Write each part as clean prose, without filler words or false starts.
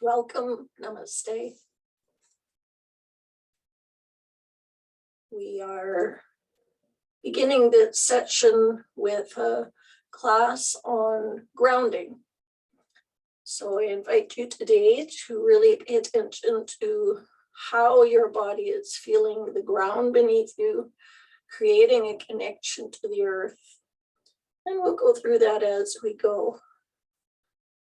Welcome, namaste. We are beginning this session with a class on grounding. So I invite you today to really pay attention to how your body is feeling the ground beneath you, creating a connection to the earth. And we'll go through that as we go.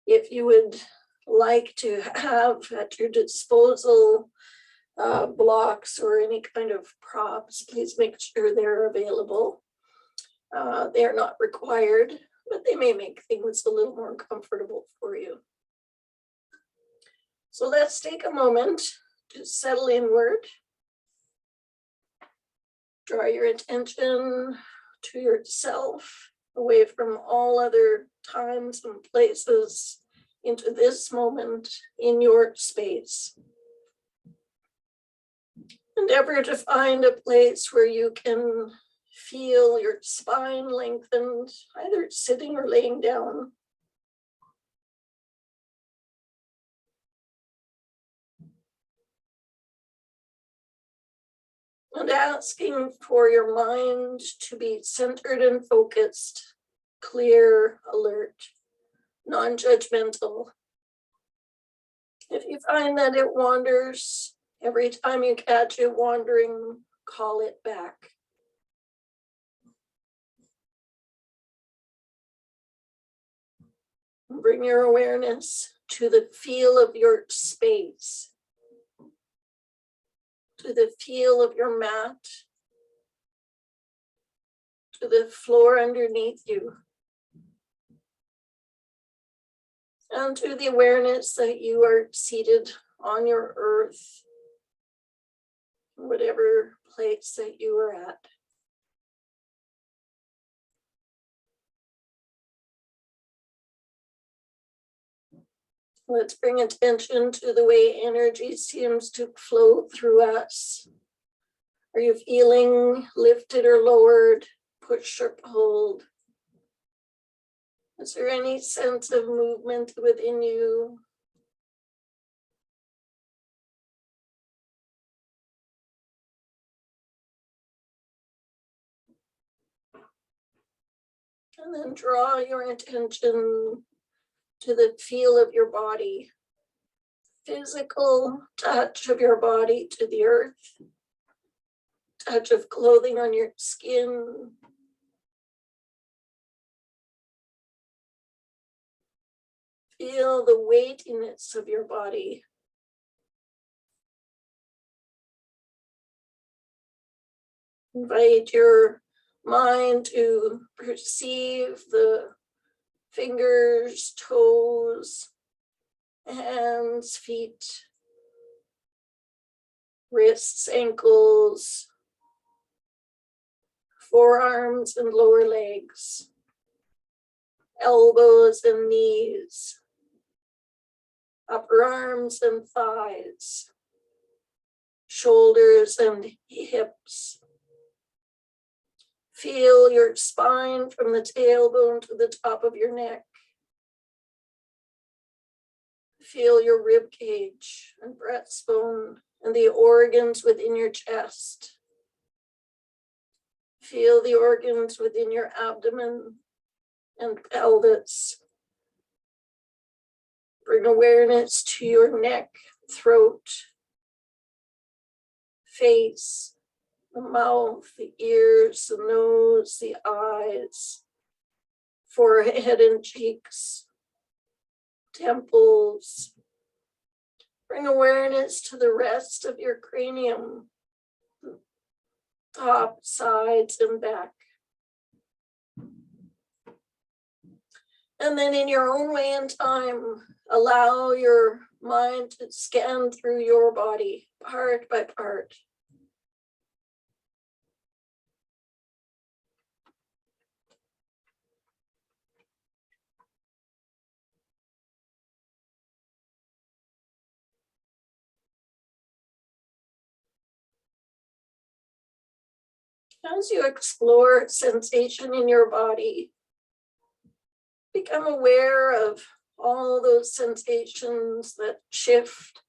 If you would like to have at your disposal blocks or any kind of props, please make sure they're available. They're not required, but they may make things a little more comfortable for you. So let's take a moment to settle inward. Draw your attention to yourself, away from all other times and places, into this moment in your space. Endeavor to find a place where you can feel your spine lengthened, either sitting or laying down. And asking for your mind to be centered and focused, clear, alert, non-judgmental. If you find that it wanders, every time you catch it wandering, call it back. Bring your awareness to the feel of your space, to the feel of your mat, to the floor underneath you, and to the awareness that you are seated on your earth, whatever place that you are at. Let's bring attention to the way energy seems to flow through us. Are you feeling lifted or lowered, pushed or pulled? Is there any sense of movement within you? And then draw your attention to the feel of your body, physical touch of your body to the earth, touch of clothing on your skin. Feel the weightiness of your body. Invite your mind to perceive the fingers, toes, hands, feet, wrists, ankles, forearms and lower legs, elbows and knees, upper arms and thighs, shoulders and hips. Feel your spine from the tailbone to the top of your neck. Feel your rib cage and breastbone and the organs within your chest. Feel the organs within your abdomen and pelvis. Bring awareness to your neck, throat, face, the mouth, the ears, the nose, the eyes, forehead and cheeks, temples. Bring awareness to the rest of your cranium, top, sides, and back. And then in your own way and time, allow your mind to scan through your body, part by part. As you explore sensation in your body, become aware of all those sensations that shift.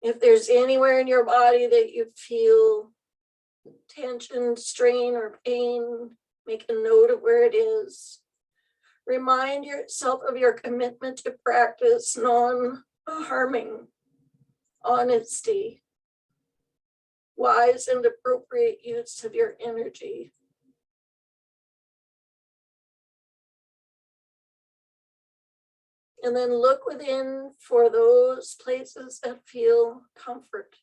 If there's anywhere in your body that you feel tension, strain, or pain, make a note of where it is. Remind yourself of your commitment to practice non-harming, honesty, wise and appropriate use of your energy. And then look within for those places that feel comfort,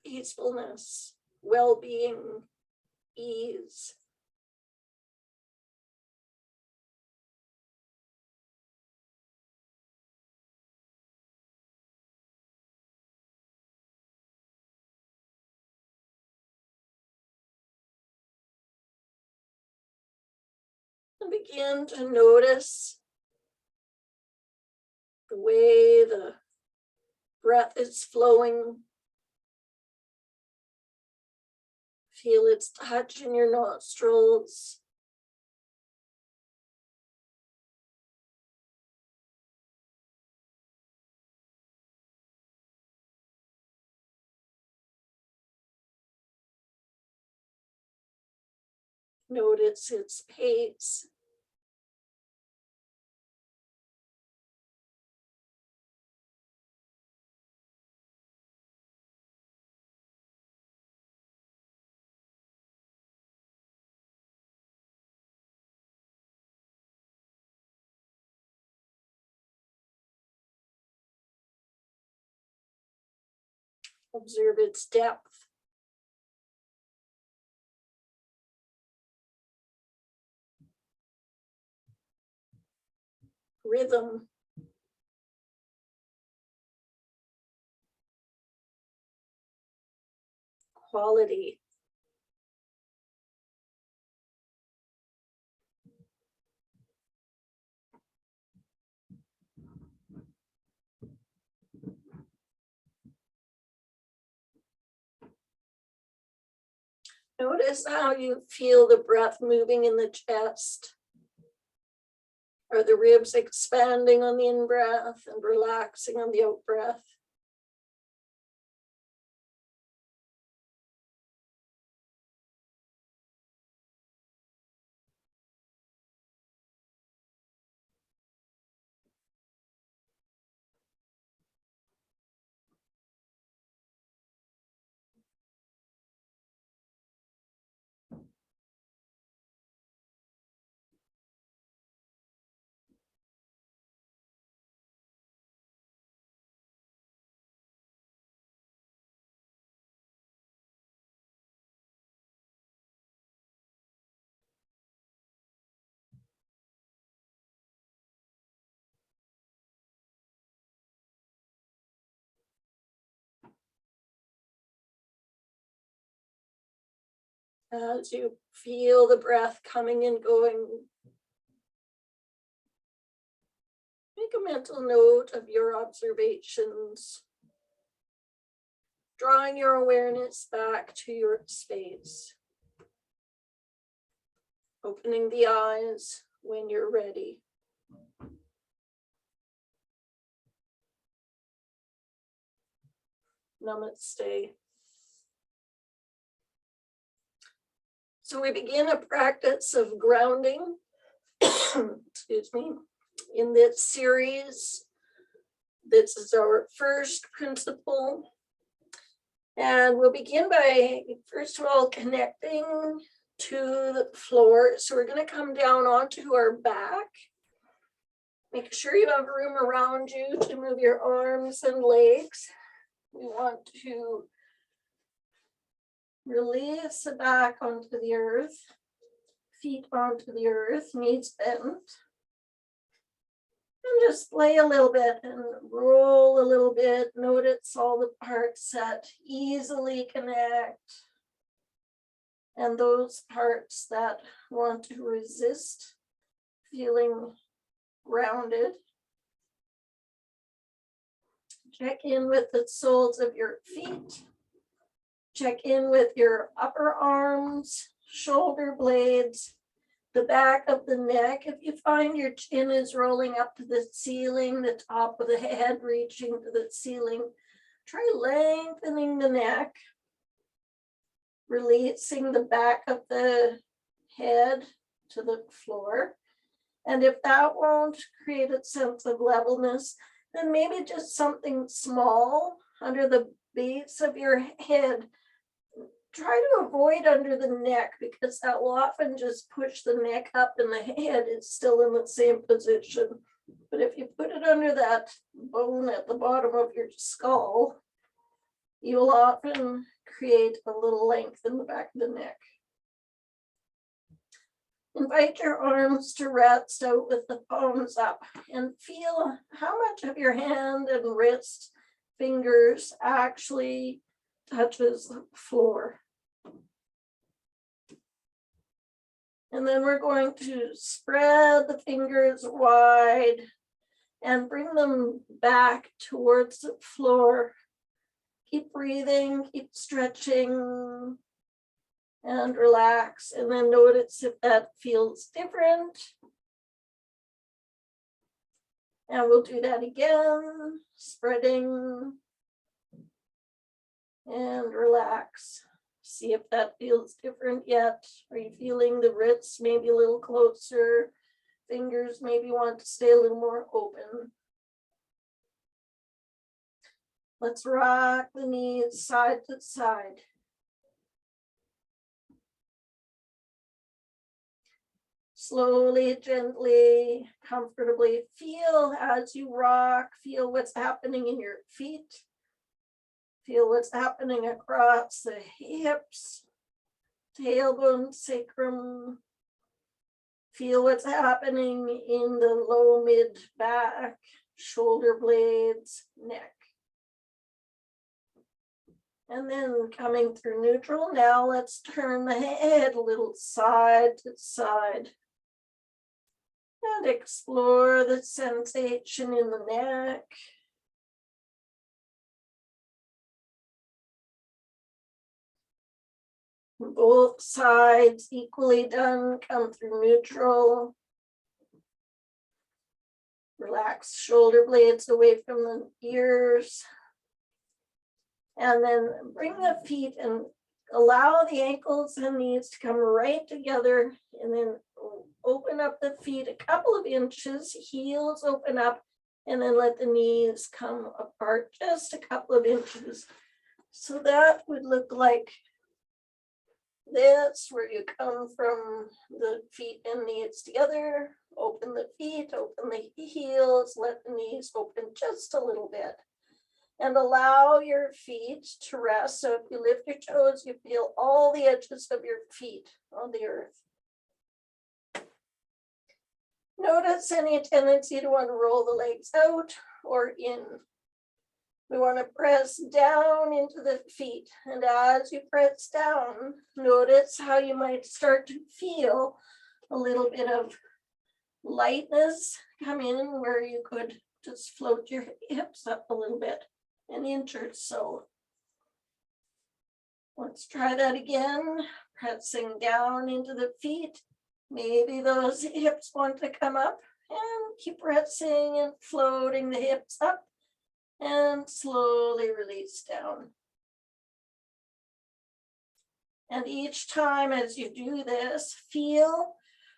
peacefulness, well-being, ease. And begin to notice the way the breath is flowing. Feel its touch in your nostrils. Notice its pace. Observe its depth. Rhythm. Quality. Notice how you feel the breath moving in the chest. Are the ribs expanding on the in-breath and relaxing on the out-breath? As you feel the breath coming and going, make a mental note of your observations, drawing your awareness back to your space, opening the eyes when you're ready. Namaste. So we begin a practice of grounding, excuse me, in this series. This is our first principle. And we'll begin by, first of all, connecting to the floor. So we're going to come down onto our back. Make sure you have room around you to move your arms and legs. We want to release the back onto the earth, feet onto the earth, knees bent. And just play a little bit and roll a little bit. Notice all the parts that easily connect and those parts that want to resist feeling grounded. Check in with the soles of your feet. Check in with your upper arms, shoulder blades, the back of the neck. If you find your chin is rolling up to the ceiling, the top of the head reaching to the ceiling, try lengthening the neck, releasing the back of the head to the floor. And if that won't create a sense of levelness, then maybe just something small under the base of your head. Try to avoid under the neck because that will often just push the neck up and the head is still in the same position. But if you put it under that bone at the bottom of your skull, you'll often create a little length in the back of the neck. Invite your arms to rest out with the palms up and feel how much of your hand and wrist, fingers actually touches the floor. And then we're going to spread the fingers wide and bring them back towards the floor. Keep breathing, keep stretching, and relax, and then notice if that feels different. And we'll do that again, spreading and relax. See if that feels different yet. Are you feeling the wrists maybe a little closer? Fingers maybe want to stay a little more open. Let's rock the knees side to side. Slowly, gently, comfortably feel as you rock, feel what's happening in your feet. Feel what's happening across the hips, tailbone, sacrum. Feel what's happening in the low mid back, shoulder blades, neck. And then coming through neutral, now let's turn the head a little side to side. And explore the sensation in the neck. Both sides equally done, come through neutral. Relax shoulder blades away from the ears. And then bring the feet and allow the ankles and knees to come right together, and then open up the feet a couple of inches, heels open up, and then let the knees come apart just a couple of inches. So that would look like this, where you come from the feet and knees together, open the feet, open the heels, let the knees open just a little bit. And allow your feet to rest. So if you lift your toes, you feel all the edges of your feet on the earth. Notice any tendency to want to roll the legs out or in. We want to press down into the feet. And as you press down, notice how you might start to feel a little bit of lightness come in, where you could just float your hips up a little bit, an inch or so. Let's try that again, pressing down into the feet. Maybe those hips want to come up, and keep pressing and floating the hips up and slowly release down. And each time as you do this, feel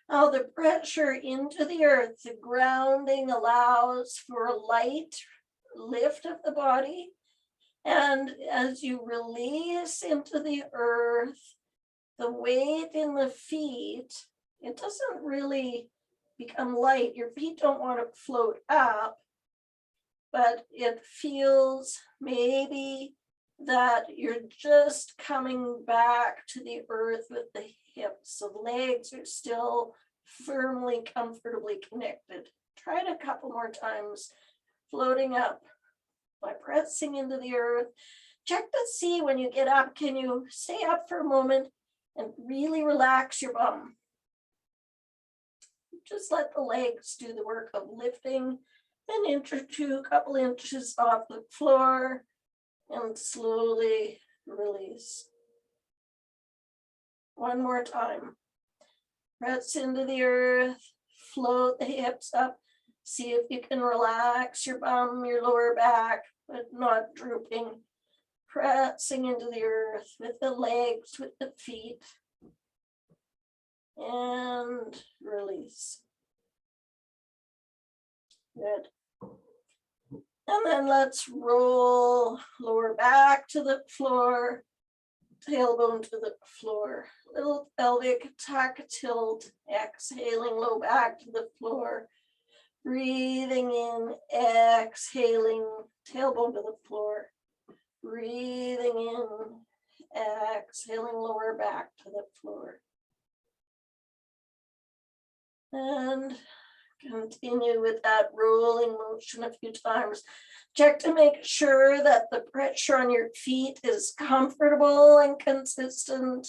how the pressure into the earth, the grounding, allows for a light lift of the body. And as you release into the earth, the weight in the feet, it doesn't really become light. Your feet don't want to float up, but it feels maybe that you're just coming back to the earth with the hips. So the legs are still firmly, comfortably connected. Try it a couple more times, floating up by pressing into the earth. Check to see when you get up, can you stay up for a moment and really relax your bum? Just let the legs do the work of lifting an inch or two, a couple inches off the floor, and slowly release. One more time. Press into the earth, float the hips up. See if you can relax your bum, your lower back, but not drooping. Pressing into the earth with the legs, with the feet. And release. Good. And then let's roll lower back to the floor, tailbone to the floor. Little pelvic tuck, tilt, exhaling low back to the floor. Breathing in, exhaling, tailbone to the floor. Breathing in, exhaling lower back to the floor. And continue with that rolling motion a few times. Check to make sure that the pressure on your feet is comfortable and consistent,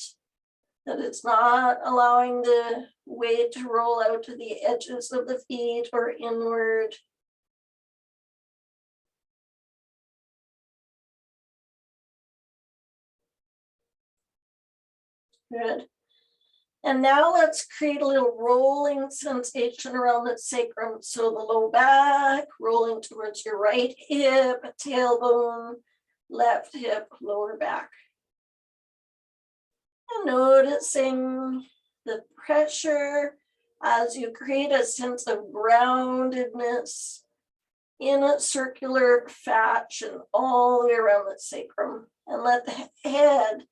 that it's not allowing the weight to roll out to the edges of the feet or inward. Good. And now let's create a little rolling sensation around the sacrum. So the low back, rolling towards your right hip, tailbone, left hip, lower back. And noticing the pressure as you create a sense of groundedness in a circular fashion all the way around the sacrum. And let the head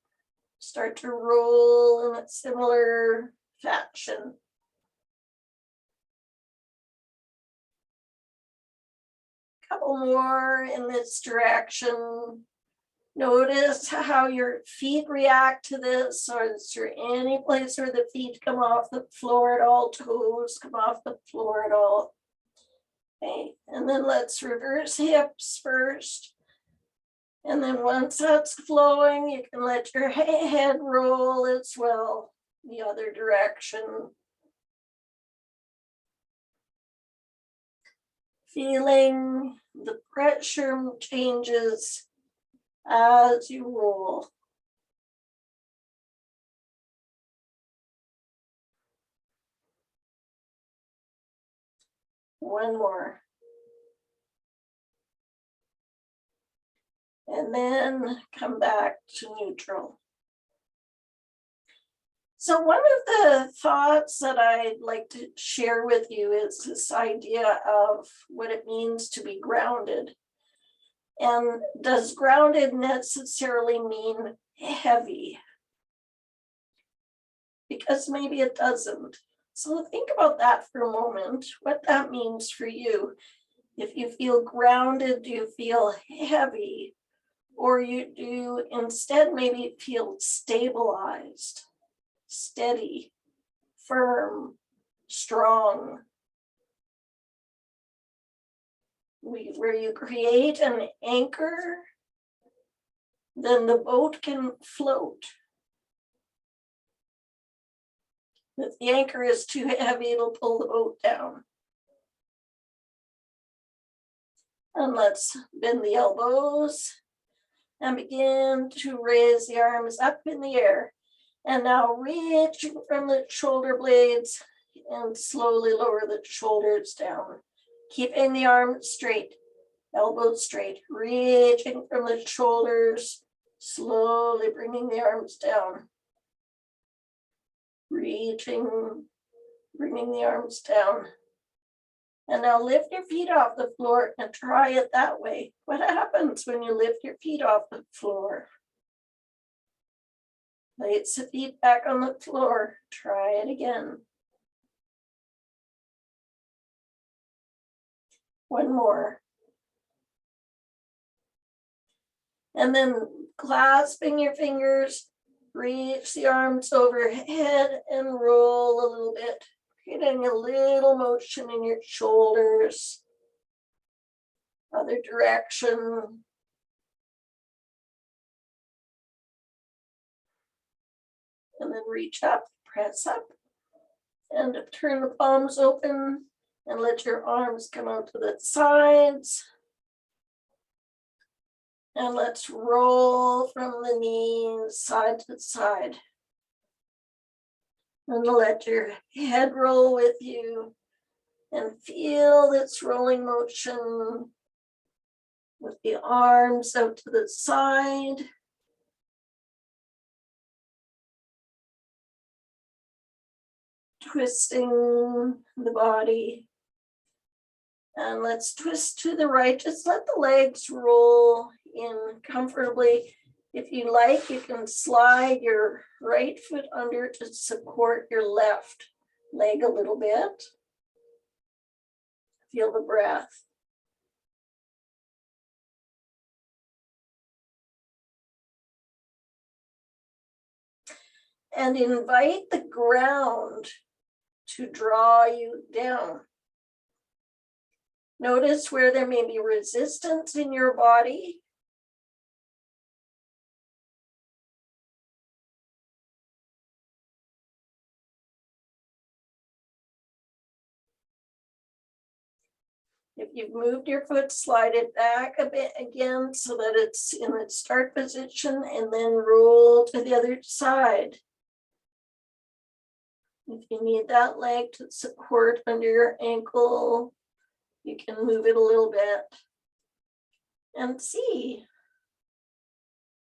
start to roll in a similar fashion. Couple more in this direction. Notice how your feet react to this, or is there any place where the feet come off the floor at all, toes come off the floor at all? Okay, and then let's reverse hips first. And then once that's flowing, you can let your head roll as well, the other direction. Feeling the pressure changes as you roll. One more. And then come back to neutral. So one of the thoughts that I'd like to share with you is this idea of what it means to be grounded. And does grounded necessarily mean heavy? Because maybe it doesn't. So think about that for a moment, what that means for you. If you feel grounded, do you feel heavy? Or you do instead maybe feel stabilized, steady, firm, strong, where you create an anchor, then the boat can float. If the anchor is too heavy, it'll pull the boat down. And let's bend the elbows and begin to raise the arms up in the air. And now reaching from the shoulder blades and slowly lower the shoulders down. Keeping the arms straight, elbows straight, reaching from the shoulders, slowly bringing the arms down. Reaching, bringing the arms down. And now lift your feet off the floor and try it that way. What happens when you lift your feet off the floor? Place the feet back on the floor. Try it again. One more. And then clasping your fingers, reach the arms overhead and roll a little bit, creating a little motion in your shoulders. Other direction. And then reach up, press up, and turn the palms open and let your arms come out to the sides. And let's roll from the knees side to side. And let your head roll with you and feel this rolling motion with the arms out to the side. Twisting the body. And let's twist to the right. Just let the legs roll in comfortably. If you like, you can slide your right foot under to support your left leg a little bit. Feel the breath. And invite the ground to draw you down. Notice where there may be resistance in your body. If you've moved your foot, slide it back a bit again so that it's in its start position, and then roll to the other side. If you need that leg to support under your ankle, you can move it a little bit. And see,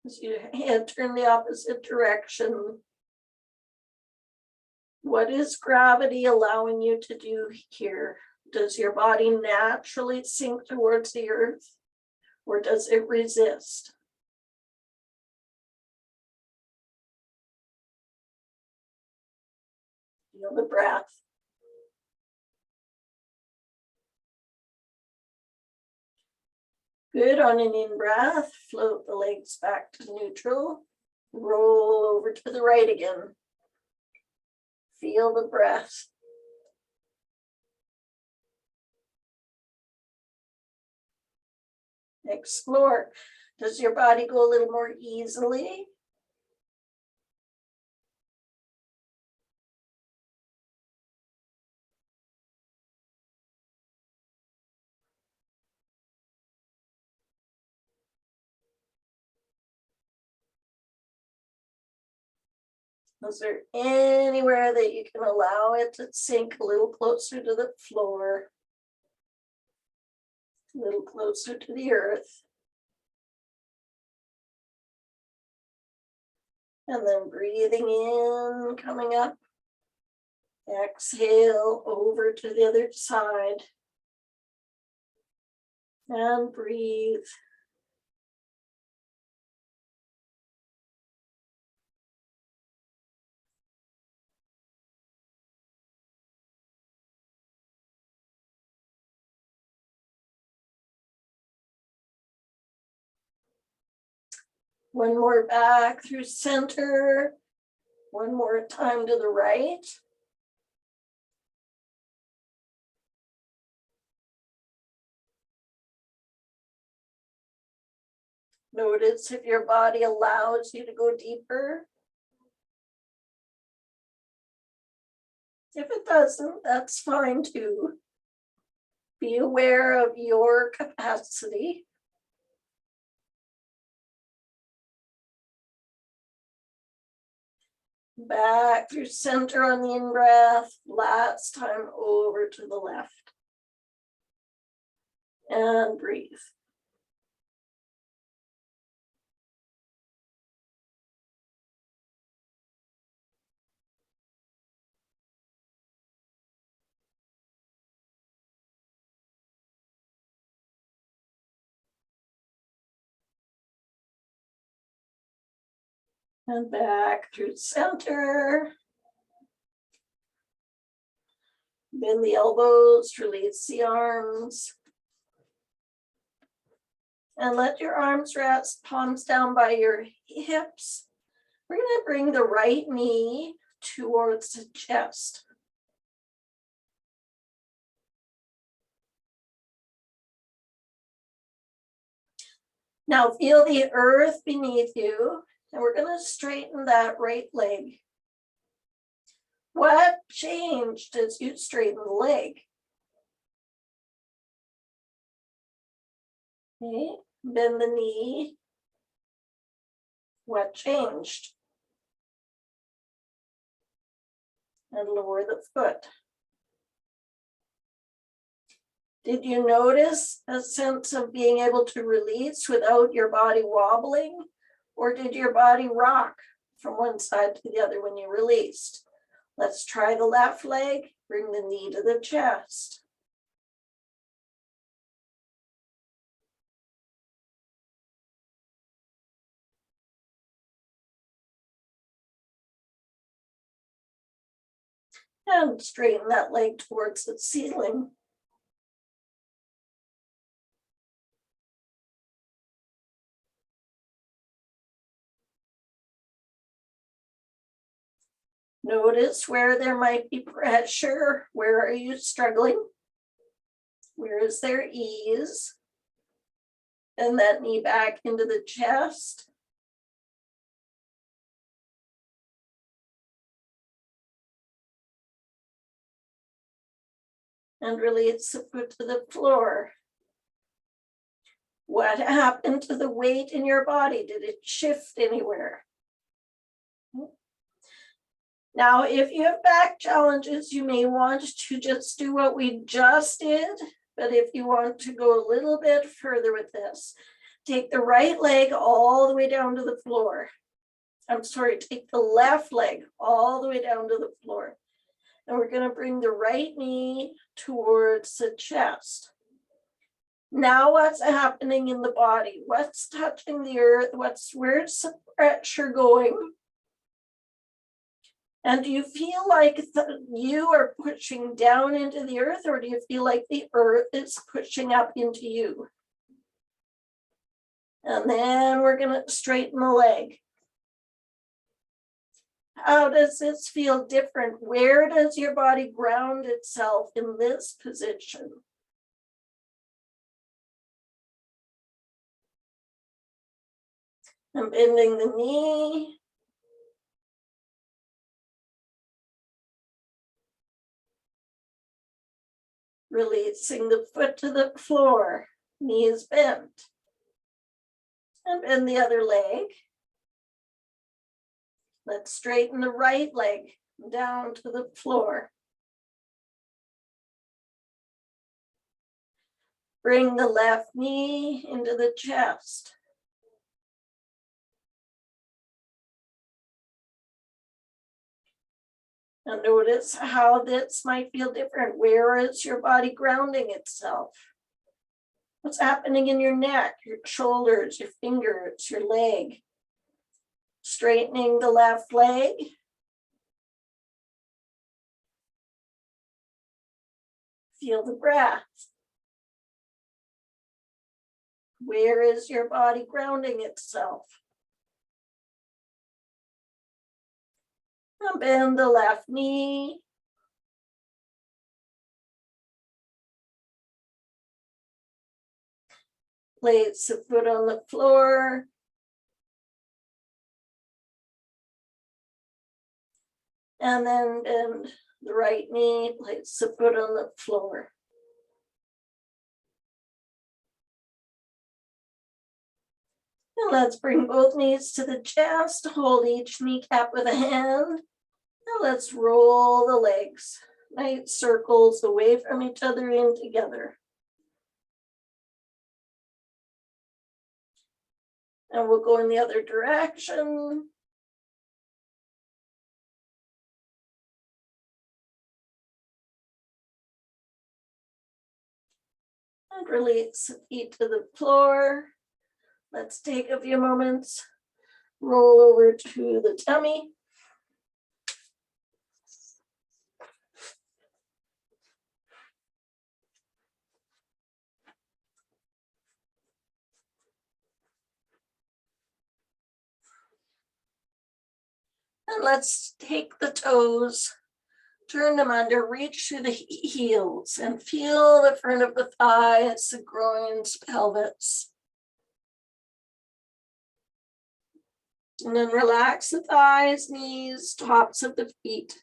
as your head turn the opposite direction, what is gravity allowing you to do here? Does your body naturally sink towards the earth, or does it resist? Feel the breath. Good. On an in-breath, float the legs back to neutral. Roll over to the right again. Feel the breath. Explore. Does your body go a little more easily? Is there anywhere that you can allow it to sink a little closer to the floor? A little closer to the earth. And then breathing in, coming up. Exhale over to the other side. And breathe. One more back through center. One more time to the right. Notice if your body allows you to go deeper. If it doesn't, that's fine too. Be aware of your capacity. Back through center on the in-breath. Last time over to the left. And breathe. And back through center. Bend the elbows, release the arms. And let your arms rest, palms down by your hips. We're going to bring the right knee towards the chest. Now feel the earth beneath you, and we're going to straighten that right leg. What changed as you straighten the leg? Okay, bend the knee. What changed? and lower the foot. Did you notice a sense of being able to release without your body wobbling? Or did your body rock from one side to the other when you released? Let's try the left leg. Bring the knee to the chest. And straighten that leg towards the ceiling. Notice where there might be pressure. Where are you struggling? Where is there ease? And that knee back into the chest. And release the foot to the floor. What happened to the weight in your body? Did it shift anywhere? Now, if you have back challenges, you may want to just do what we just did. But if you want to go a little bit further with this, take the right leg all the way down to the floor. I'm sorry, take the left leg all the way down to the floor. And we're going to bring the right knee towards the chest. Now what's happening in the body? What's touching the earth? Where's the pressure going? And do you feel like you are pushing down into the earth, or do you feel like the earth is pushing up into you? And then we're going to straighten the leg. How does this feel different? Where does your body ground itself in this position? I'm bending the knee. Releasing the foot to the floor. Knee is bent. And bend the other leg. Let's straighten the right leg down to the floor. Bring the left knee into the chest. And notice how this might feel different. Where is your body grounding itself? What's happening in your neck, your shoulders, your fingers, your leg? Straightening the left leg. Feel the breath. Where is your body grounding itself? And bend the left knee. Place the foot on the floor. And then bend the right knee, place the foot on the floor. And let's bring both knees to the chest, hold each kneecap with a hand. And let's roll the legs, nice circles away from each other and together. And we'll go in the other direction. And release the feet to the floor. Let's take a few moments, roll over to the tummy. And let's take the toes, turn them under, reach through the heels and feel the front of the thighs, the groins, pelvis. And then relax the thighs, knees, tops of the feet.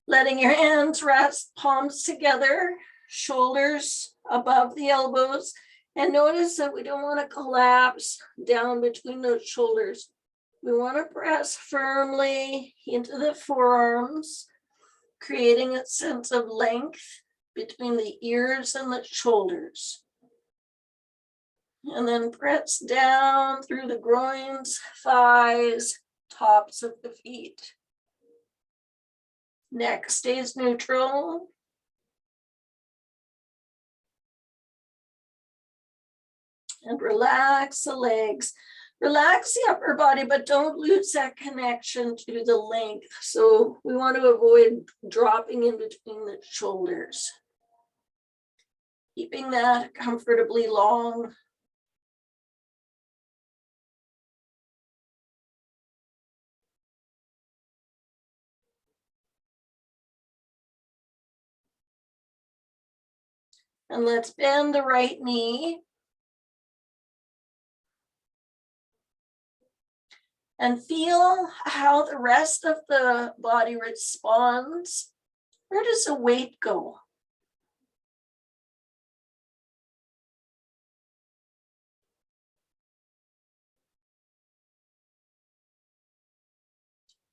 Letting your hands rest, palms together, shoulders above the elbows. And notice that we don't want to collapse down between those shoulders. We want to press firmly into the forearms, creating a sense of length between the ears and the shoulders. And then press down through the groins, thighs, tops of the feet. Neck stays neutral. And relax the legs. Relax the upper body, but don't lose that connection to the length. So we want to avoid dropping in between the shoulders. Keeping that comfortably long. And let's bend the right knee. And feel how the rest of the body responds. Where does the weight go?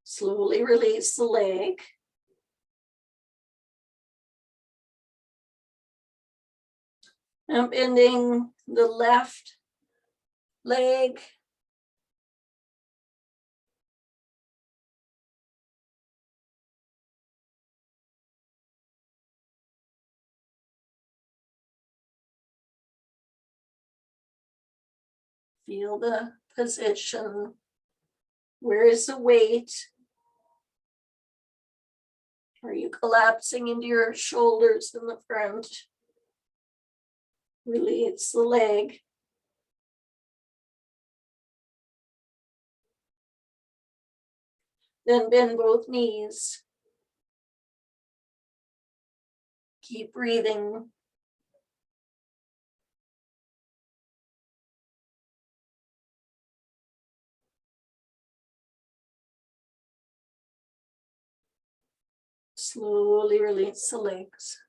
Slowly release the leg. I'm bending the left leg. Feel the position. Where is the weight? Are you collapsing into your shoulders in the front? Release the leg. Then bend both knees. Keep breathing. Slowly release the legs.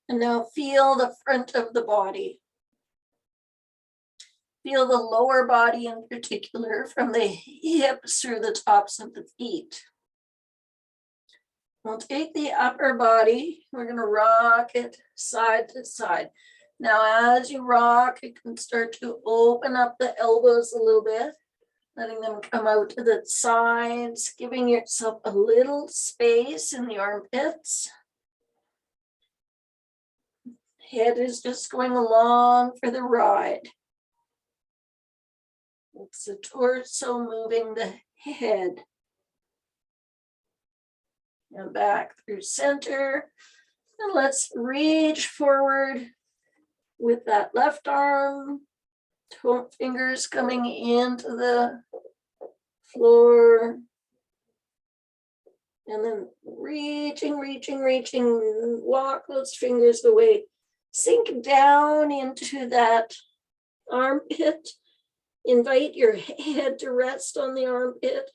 And now feel the front of the body. Feel the lower body in particular, from the hips through the tops of the feet. We'll take the upper body. We're going to rock it side to side. Now, as you rock, you can start to open up the elbows a little bit, letting them come out to the sides, giving yourself a little space in the armpits. Head is just going along for the ride. It's the torso moving the head. And back through center. And let's reach forward with that left arm. Fingers coming into the floor. And then reaching, walk those fingers away. Sink down into that armpit. Invite your head to rest on the armpit.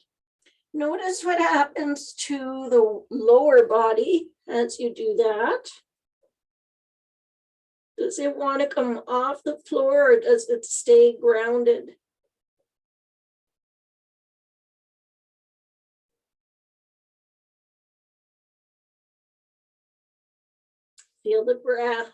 Notice what happens to the lower body as you do that. Does it want to come off the floor or does it stay grounded? Feel the breath.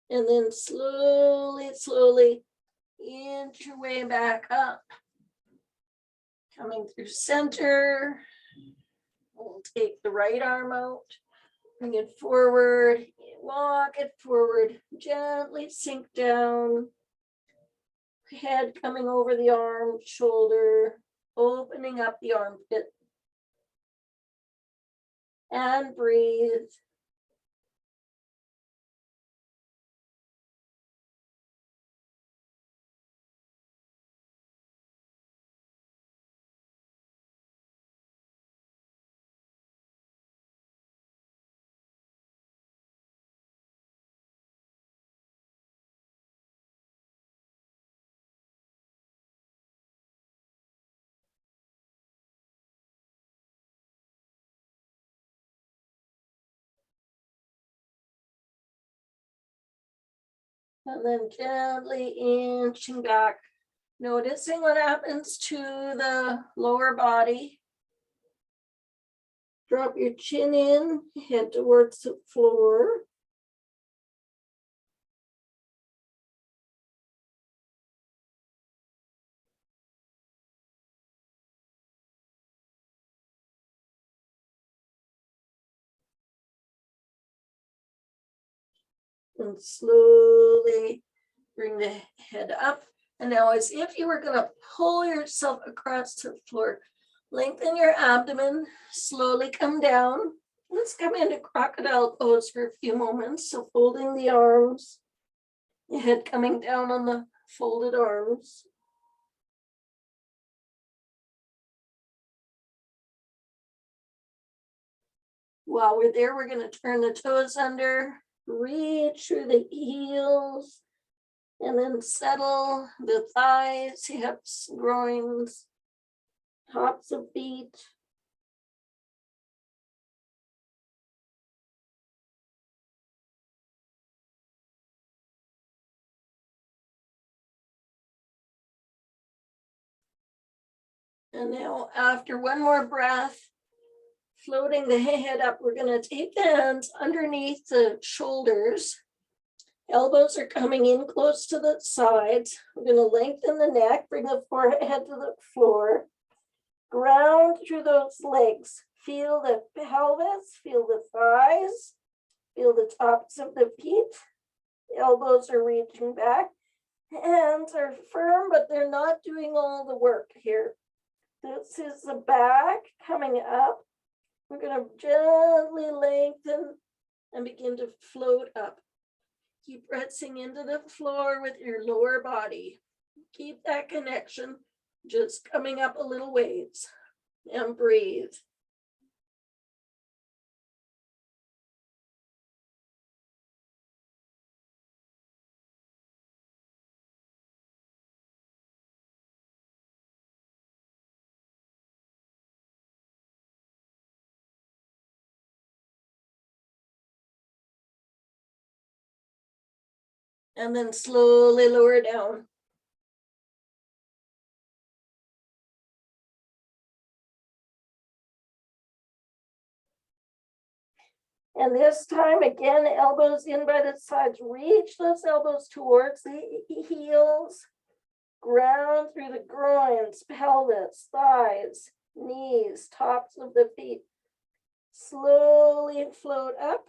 And then slowly inch your way back up. Coming through center. We'll take the right arm out. Bring it forward. Walk it forward. Gently sink down. Head coming over the arm, shoulder. Opening up the armpit. And breathe. And then gently inching back, noticing what happens to the lower body. Drop your chin in, head towards the floor. And slowly bring the head up. And now as if you were going to pull yourself across the floor, lengthen your abdomen, slowly come down. Let's come into crocodile pose for a few moments. So folding the arms, the head coming down on the folded arms. While we're there, we're going to turn the toes under, reach through the heels, and then settle the thighs, hips, groins, tops of feet. And now after one more breath, floating the head up, we're going to take the hands underneath the shoulders. Elbows are coming in close to the sides. We're going to lengthen the neck, bring the forehead to the floor. Ground through those legs. Feel the pelvis, feel the thighs, feel the tops of the feet. Elbows are reaching back. Hands are firm, but they're not doing all the work here. This is the back coming up. We're going to gently lengthen and begin to float up. Keep pressing into the floor with your lower body. Keep that connection, just coming up a little ways, and breathe. And then slowly lower down. And this time, again, elbows in by the sides. Reach those elbows towards the heels. Ground through the groins, pelvis, thighs, knees, tops of the feet. Slowly float up.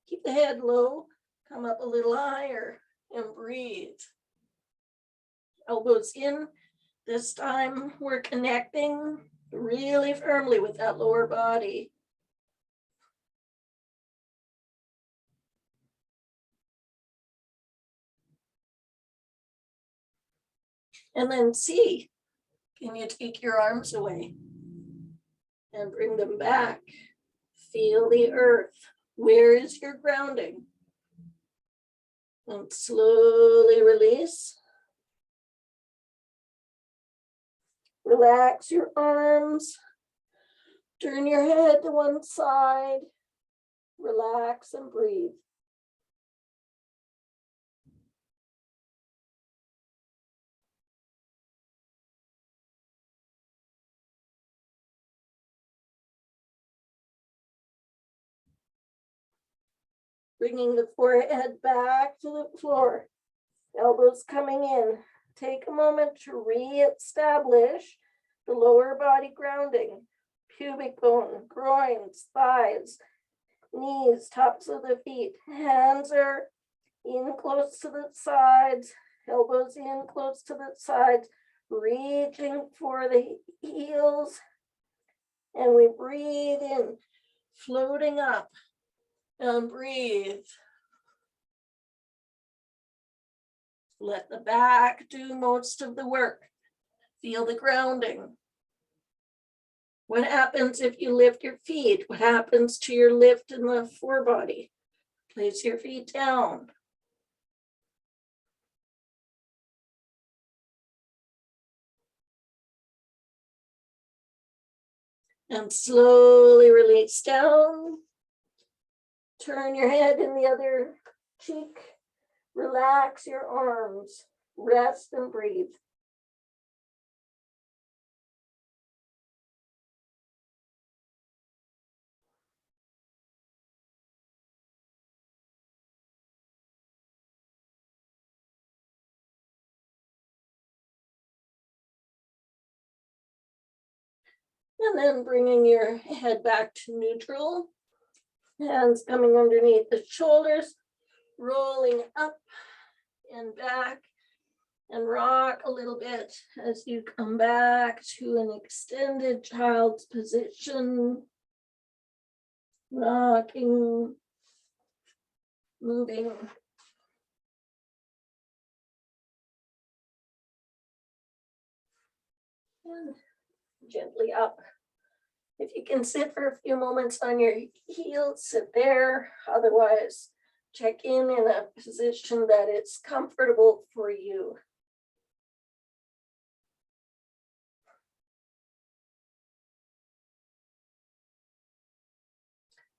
Keep the head low. Come up a little higher and breathe. Elbows in. This time we're connecting really firmly with that lower body. And then see, can you take your arms away and bring them back? Feel the earth. Where is your grounding? And slowly release. Relax your arms. Turn your head to one side. Relax and breathe. Bringing the forehead back to the floor. Elbows coming in. Take a moment to reestablish the lower body grounding. Pubic bone, groins, thighs, knees, tops of the feet. Hands are in close to the sides. Elbows in close to the sides. Reaching for the heels. And we breathe in, floating up. And breathe. Let the back do most of the work. Feel the grounding. What happens if you lift your feet? What happens to your lift in the forebody? Place your feet down. And slowly release down. Turn your head in the other cheek. Relax your arms, rest and breathe. And then bringing your head back to neutral, hands coming underneath the shoulders, rolling up and back, and rock a little bit as you come back to an extended child's position, rocking, moving. And gently up. If you can sit for a few moments on your heels, sit there. Otherwise, check in a position that it's comfortable for you.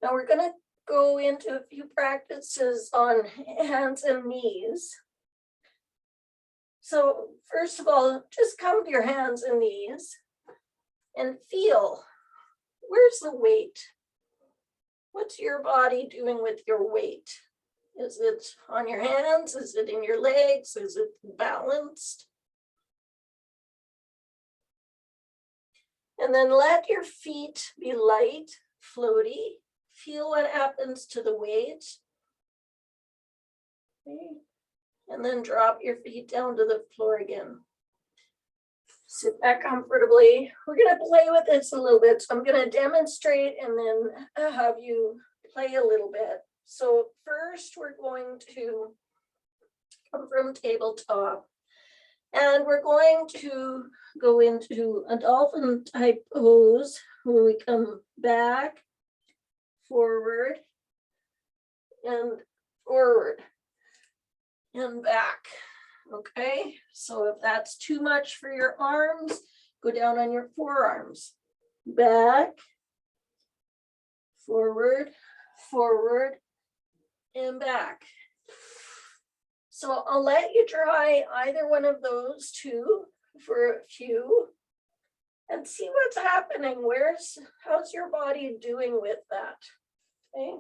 Now we're going to go into a few practices on hands and knees. So first of all, just come to your hands and knees and feel, where's the weight? What's your body doing with your weight? Is it on your hands? Is it in your legs? Is it balanced? And then let your feet be light, floaty. Feel what happens to the weight. Okay. And then drop your feet down to the floor again. Sit back comfortably. We're going to play with this a little bit. So I'm going to demonstrate and then have you play a little bit. So first we're going to come from tabletop. And we're going to go into a dolphin type pose where we come back, forward, and forward, and back. Okay, so if that's too much for your arms, go down on your forearms. Back, forward, forward, and back. So I'll let you try either one of those two for a few and see what's happening. How's your body doing with that? Okay.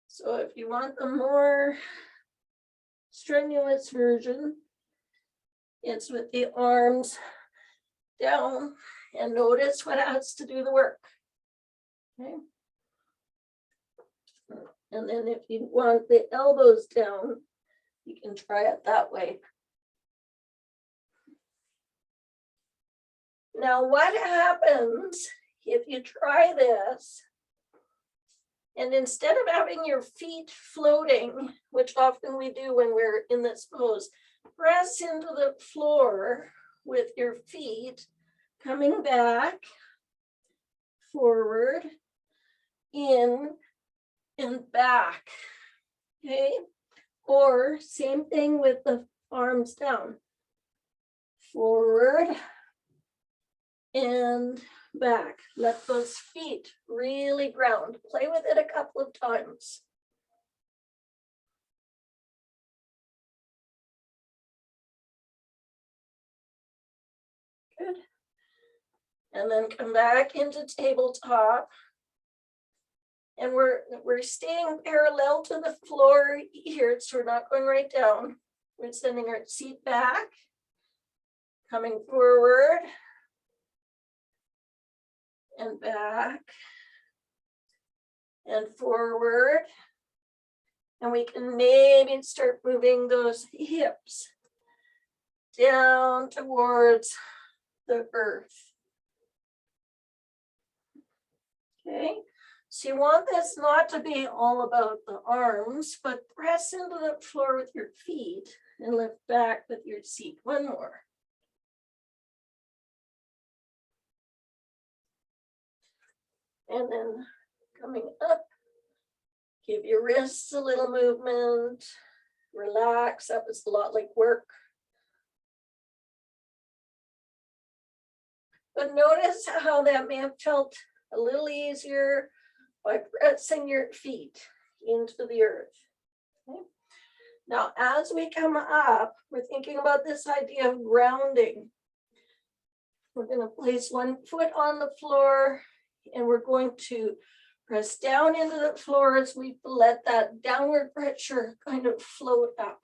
So if you want the more strenuous version, it's with the arms down, and notice what has to do the work. Okay. And then if you want the elbows down, you can try it that way. Now, what happens if you try this, and instead of having your feet floating, which often we do when we're in this pose, press into the floor with your feet, coming back, forward, in, and back, okay? Or same thing with the arms down, forward, and back. Let those feet really ground. Play with it a couple of times. Good. And then come back into tabletop. And we're staying parallel to the floor here, so we're not going right down. We're sending our seat back, coming forward, and back, and forward. And we can maybe start moving those hips down towards the earth. Okay, so you want this not to be all about the arms, but press into the floor with your feet and lift back with your seat. One more. And then coming up, give your wrists a little movement, relax. That was a lot like work. But notice how that may have felt a little easier by pressing your feet into the earth. Okay. Now, as we come up, we're thinking about this idea of grounding. We're going to place one foot on the floor and we're going to press down into the floor as we let that downward pressure kind of float up.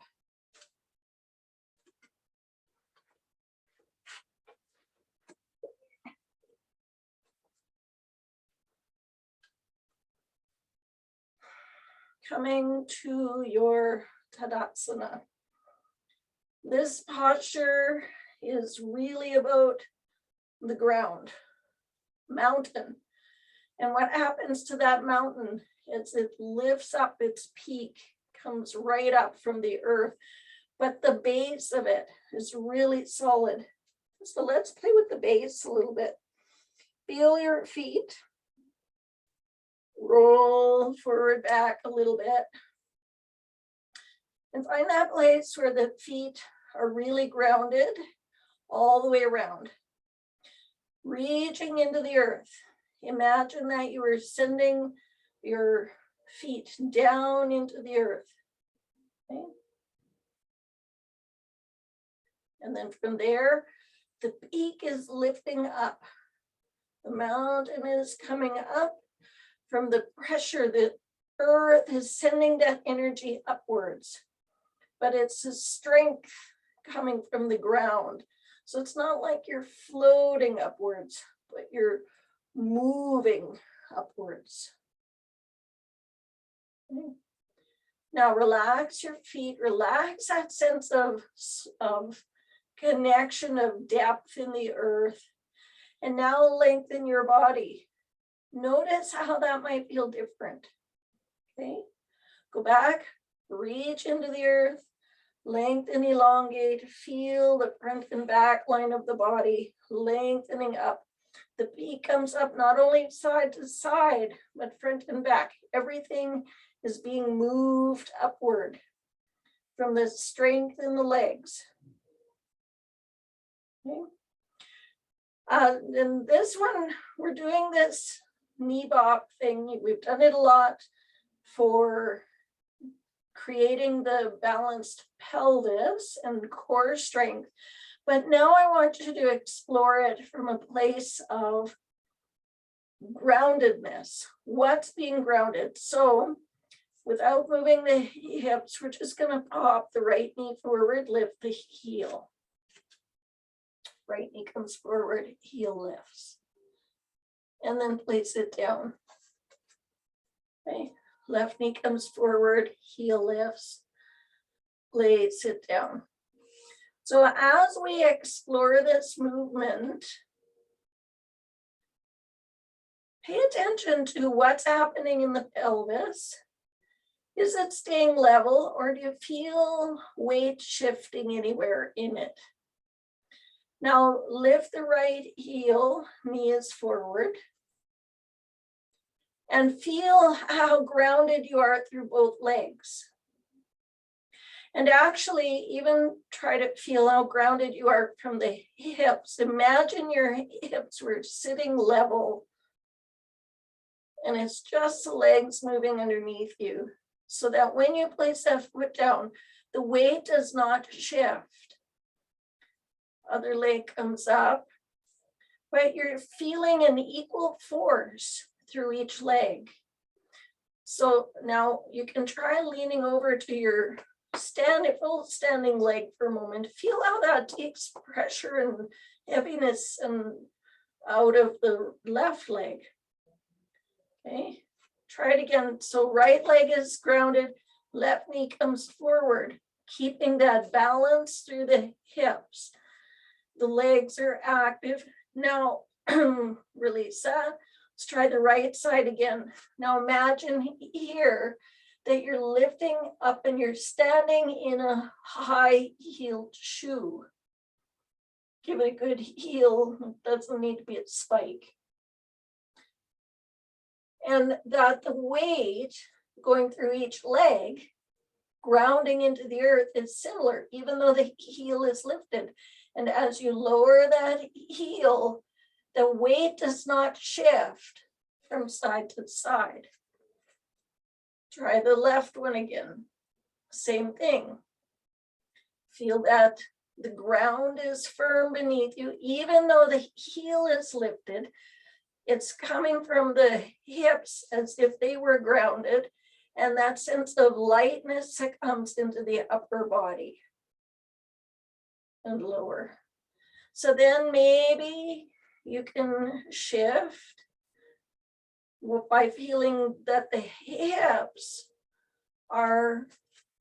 Coming to your Tadasana. This posture is really about the ground, mountain. And what happens to that mountain is it lifts up, its peak comes right up from the earth, but the base of it is really solid. So let's play with the base a little bit. Feel your feet. Roll forward, back a little bit. And find that place where the feet are really grounded all the way around. Reaching into the earth. Imagine that you are sending your feet down into the earth. Okay? And then from there, the peak is lifting up. The mountain is coming up from the pressure. The earth is sending that energy upwards. But it's a strength coming from the ground. So it's not like you're floating upwards, but you're moving upwards. Okay. Now relax your feet, relax that sense of connection, of depth in the earth. And now lengthen your body. Notice how that might feel different. Okay, go back, reach into the earth, lengthen, elongate, feel the front and back line of the body lengthening up. The peak comes up not only side to side, but front and back. Everything is being moved upward from the strength in the legs. Okay. And this one, we're doing this knee bop thing. We've done it a lot for creating the balanced pelvis and core strength. But now I want you to explore it from a place of groundedness. What's being grounded? So without moving the hips, we're just going to pop the right knee forward, lift the heel. Right knee comes forward, heel lifts. And then place it down. Okay. Left knee comes forward, heel lifts, place it down. So as we explore this movement, pay attention to what's happening in the pelvis. Is it staying level, or do you feel weight shifting anywhere in it? Now lift the right heel, knee is forward. And feel how grounded you are through both legs. And actually even try to feel how grounded you are from the hips. Imagine your hips were sitting level and it's just the legs moving underneath you, so that when you place that foot down, the weight does not shift. Other leg comes up, but you're feeling an equal force through each leg. So now you can try leaning over to your full standing leg for a moment. Feel how that takes pressure and heaviness and out of the left leg. Okay, try it again. So right leg is grounded, left knee comes forward, keeping that balance through the hips. The legs are active. Now release that. Let's try the right side again. Now imagine here that you're lifting up and you're standing in a high-heeled shoe. Give it a good heel. It doesn't need to be a spike. And that the weight going through each leg, grounding into the earth, is similar, even though the heel is lifted. And as you lower that heel, the weight does not shift from side to side. Try the left one again. Same thing. Feel that the ground is firm beneath you, even though the heel is lifted. It's coming from the hips as if they were grounded, and that sense of lightness that comes into the upper body and lower. So then maybe you can shift by feeling that the hips are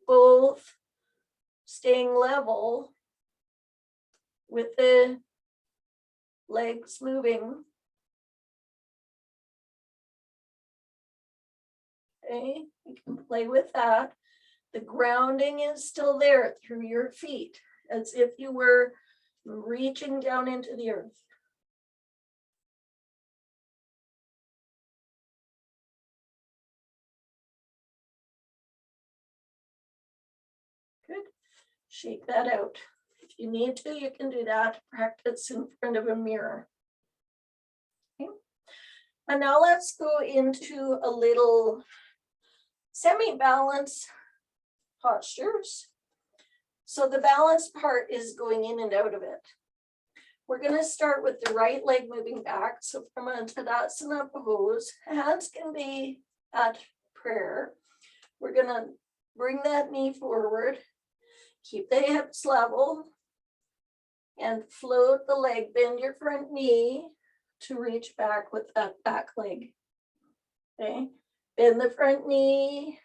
both staying level with the legs moving. Okay, you can play with that. The grounding is still there through your feet, as if you were reaching down into the earth. Good. Shake that out. If you need to, you can do that. Practice in front of a mirror. Okay. And now let's go into a little semi-balance postures. So the balance part is going in and out of it. We're going to start with the right leg moving back. So from a Tadasana pose, hands can be at prayer. We're going to bring that knee forward, keep the hips level, and float the leg. Bend your front knee to reach back with that back leg. Okay, bend the front knee,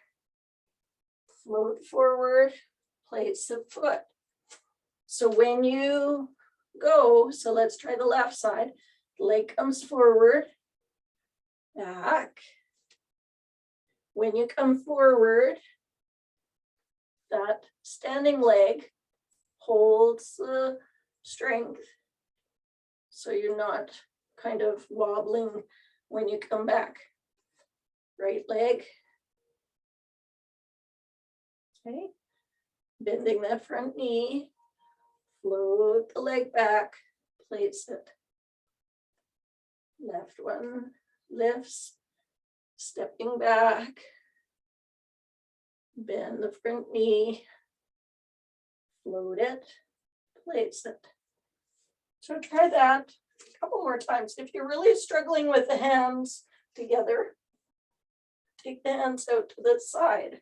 float forward, place the foot. So when you go, so let's try the left side. Leg comes forward, back. When you come forward, that standing leg holds the strength, so you're not kind of wobbling when you come back. Right leg. Okay, bending that front knee, float the leg back, place it. Left one lifts, stepping back, bend the front knee, float it, place it. So try that a couple more times. If you're really struggling with the hands together, take the hands out to the side.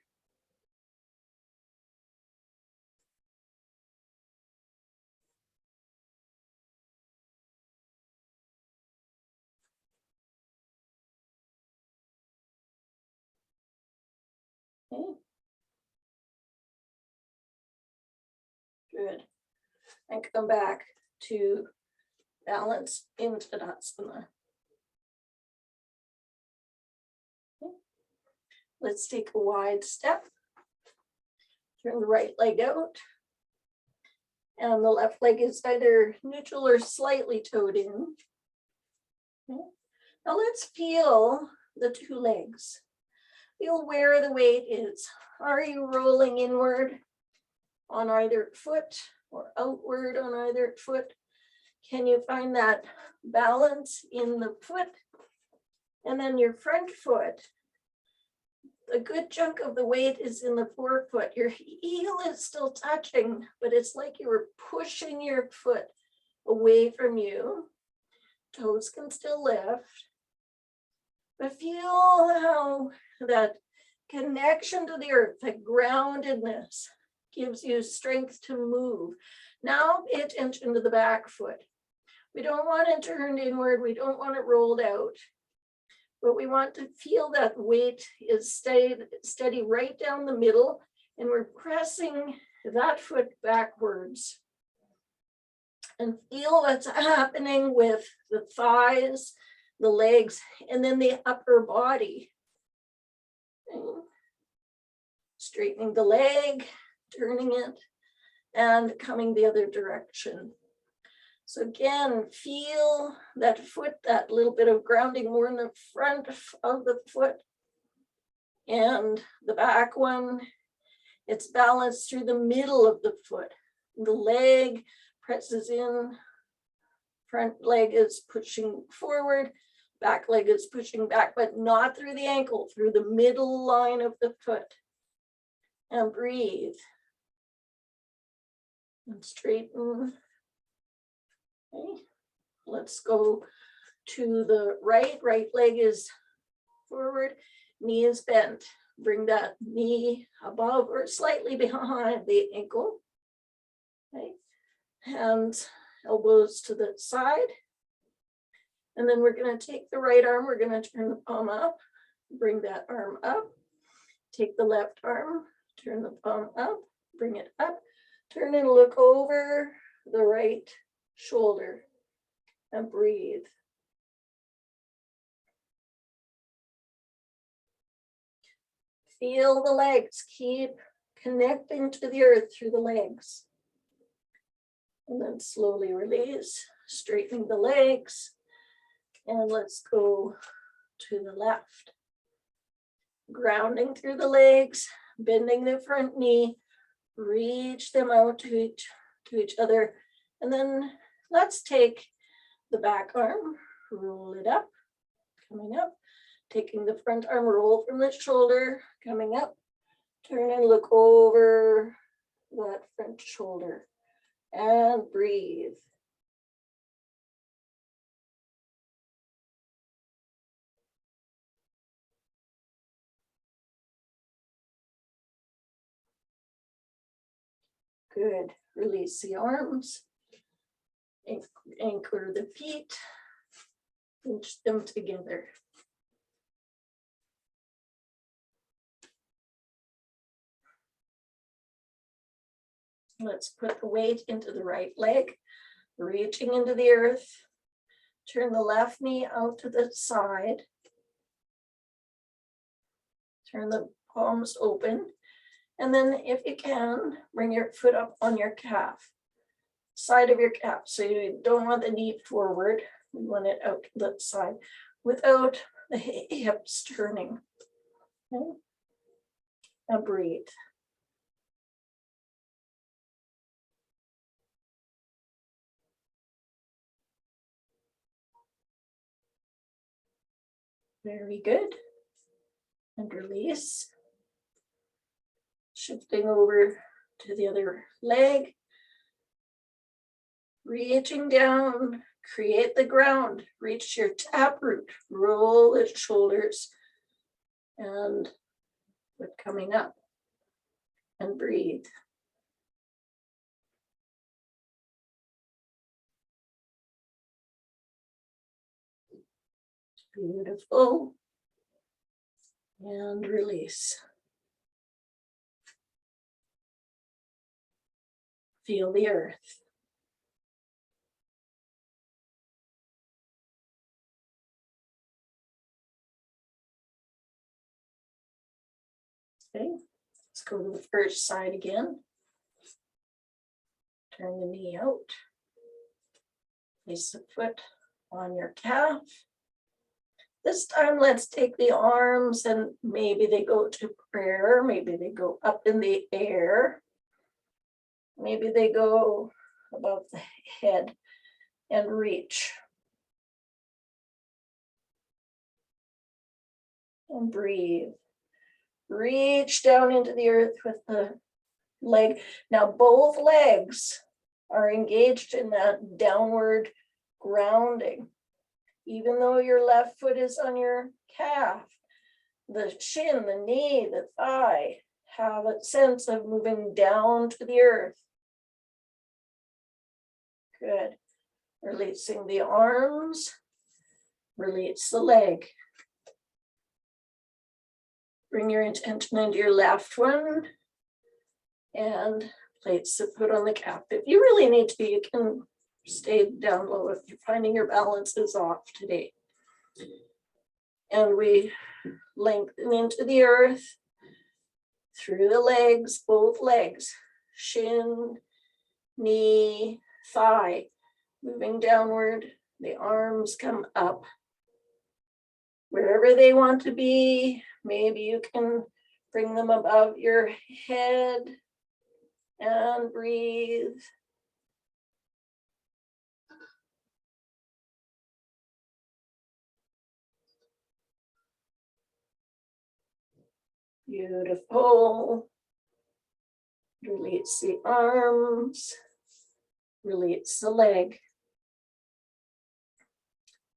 Okay. Good. And come back to balance into Tadasana. Okay. Let's take a wide step. Turn the right leg out. And the left leg is either neutral or slightly toed in. Okay. Now let's feel the two legs. Feel where the weight is. Are you rolling inward on either foot or outward on either foot? Can you find that balance in the foot? And then your front foot, a good chunk of the weight is in the forefoot. Your heel is still touching, but it's like you were pushing your foot away from you. Toes can still lift. But feel how that connection to the earth, that groundedness, gives you strength to move. Now pay attention to the back foot. We don't want it turned inward. We don't want it rolled out. But we want to feel that weight is steady right down the middle, and we're pressing that foot backwards. And feel what's happening with the thighs, the legs, and then the upper body. Okay. Straightening the leg, turning it, and coming the other direction. So again, feel that foot, that little bit of grounding more in the front of the foot, and the back one, it's balanced through the middle of the foot. The leg presses in, front leg is pushing forward, back leg is pushing back, but not through the ankle, through the middle line of the foot. and breathe. And straighten. Okay. Let's go to the right. Right leg is forward, knee is bent. Bring that knee above or slightly behind the ankle. Okay. Hands, elbows to the side. And then we're going to take the right arm, we're going to turn the palm up, bring that arm up. Take the left arm, turn the palm up, bring it up, turn and look over the right shoulder and breathe. Feel the legs, keep connecting to the earth through the legs. And then slowly release, straightening the legs. And let's go to the left. Grounding through the legs, bending the front knee, reach them out to each other. And then let's take the back arm, roll it up, coming up, taking the front arm, roll from the shoulder, coming up, turn and look over that front shoulder and breathe. Good. Release the arms. Anchor the feet. Pinch them together. Let's put the weight into the right leg, reaching into the earth. Turn the left knee out to the side. Turn the palms open. And then if you can, bring your foot up on your calf, side of your calf. So you don't want the knee forward. You want it out to the side without the hips turning. Okay. And breathe. Very good. And release. Shifting over to the other leg. Reaching down, create the ground, reach your taproot, roll the shoulders, and foot coming up. And breathe. Beautiful. And release. Feel the earth. Okay, let's go to the first side again. Turn the knee out. Place the foot on your calf. This time, let's take the arms and maybe they go to prayer. Maybe they go up in the air. Maybe they go above the head and reach. And breathe. Reach down into the earth with the leg. Now both legs are engaged in that downward grounding. Even though your left foot is on your calf, the shin, the knee, the thigh have a sense of moving down to the earth. Good. Releasing the arms, release the leg. Bring your intention into your left one and place the foot on the calf. If you really need to, you can stay down low if you're finding your balance is off today. And we lengthen into the earth through the legs, both legs, shin, knee, thigh, moving downward. The arms come up wherever they want to be. Maybe you can bring them above your head and breathe. Beautiful. Release the arms, release the leg,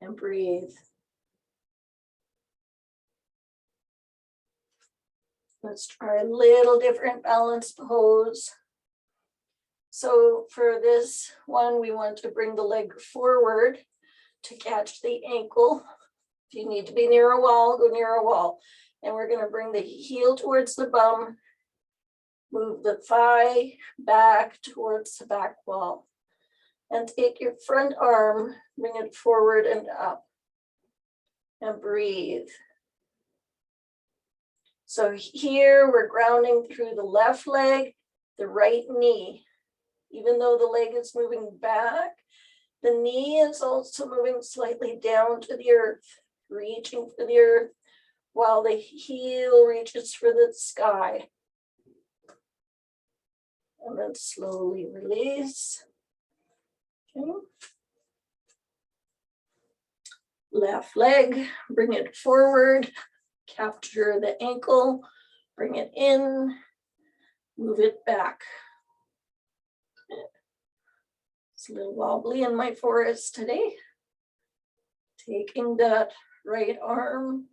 and breathe. Let's try a little different balance pose. So for this one, we want to bring the leg forward to catch the ankle. If you need to be near a wall, go near a wall. And we're going to bring the heel towards the bum, move the thigh back towards the back wall. And take your front arm, bring it forward and up. And breathe. So here we're grounding through the left leg, the right knee. Even though the leg is moving back, the knee is also moving slightly down to the earth, reaching for the earth, while the heel reaches for the sky. And then slowly release. Okay. Left leg, bring it forward, capture the ankle, bring it in, move it back. It's a little wobbly in my forest today. Taking that right arm,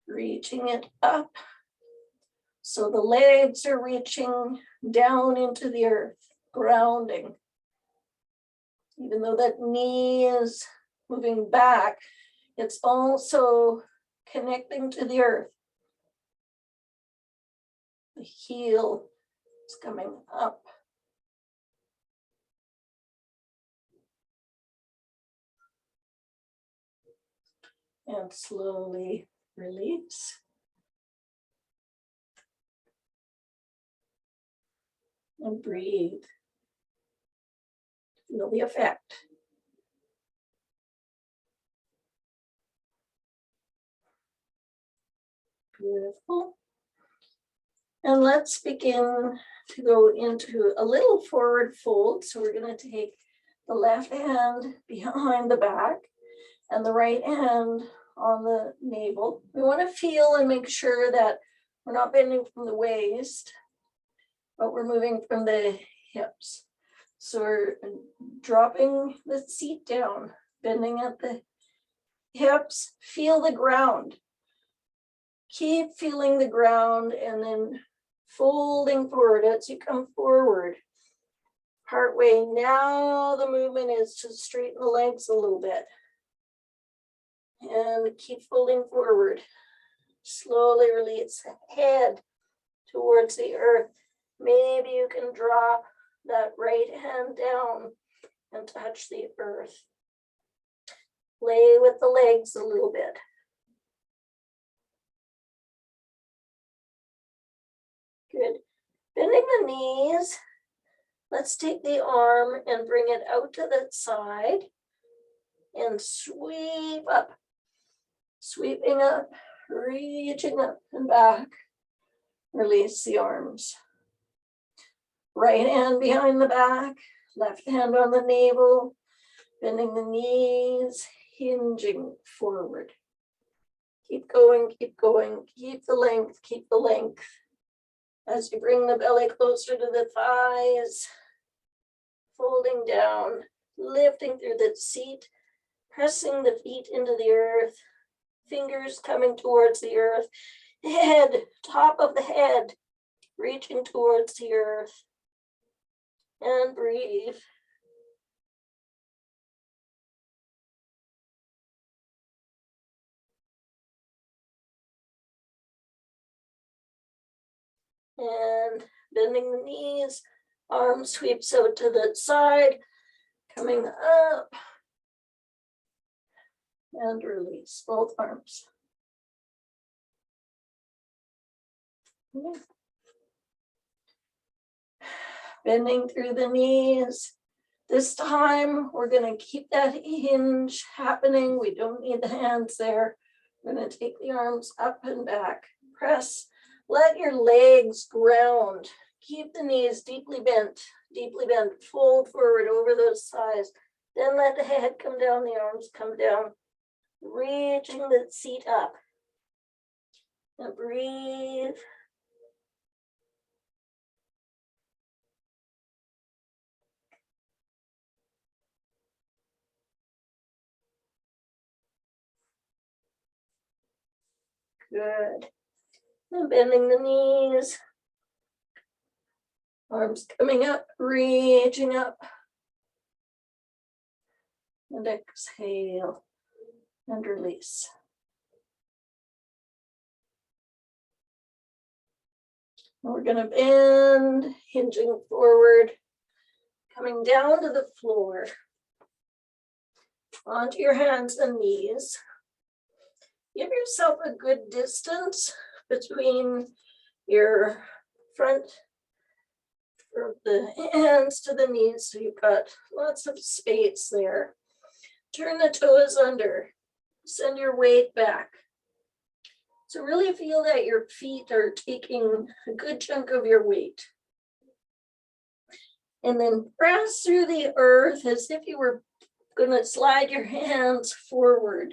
reaching it up. So the legs are reaching down into the earth, grounding. Even though that knee is moving back, it's also connecting to the earth. The heel is coming up. And slowly release. And breathe. Feel the effect. Beautiful. And let's begin to go into a little forward fold. So we're going to take the left hand behind the back and the right hand on the navel. We want to feel and make sure that we're not bending from the waist, but we're moving from the hips. So we're dropping the seat down, bending at the hips, feel the ground. Keep feeling the ground and then folding forward as you come forward. Partway now, the movement is to straighten the legs a little bit. And keep folding forward. Slowly release head towards the earth. Maybe you can drop that right hand down and touch the earth. Play with the legs a little bit. Good. Bending the knees. Let's take the arm and bring it out to the side and sweep up. Sweeping up, reaching up and back. Release the arms. Right hand behind the back, left hand on the navel, bending the knees, hinging forward. Keep going, keep going, keep the length, keep the length. As you bring the belly closer to the thighs, folding down, lifting through the seat, pressing the feet into the earth, fingers coming towards the earth, head, top of the head, reaching towards the earth. And breathe. And bending the knees, arm sweeps out to the side, coming up. And release both arms. Bending through the knees. This time, we're going to keep that hinge happening. We don't need the hands there. We're going to take the arms up and back. Press. Let your legs ground. Keep the knees deeply bent. Fold forward over those thighs. Then let the head come down, the arms come down. Reaching the seat up. And breathe. Good. And bending the knees. Arms coming up, reaching up. And exhale and release. We're going to bend, hinging forward, coming down to the floor, onto your hands and knees. Give yourself a good distance between your front, or the hands to the knees, so you've got lots of space there. Turn the toes under, send your weight back. So really feel that your feet are taking a good chunk of your weight. And then press through the earth as if you were going to slide your hands forward.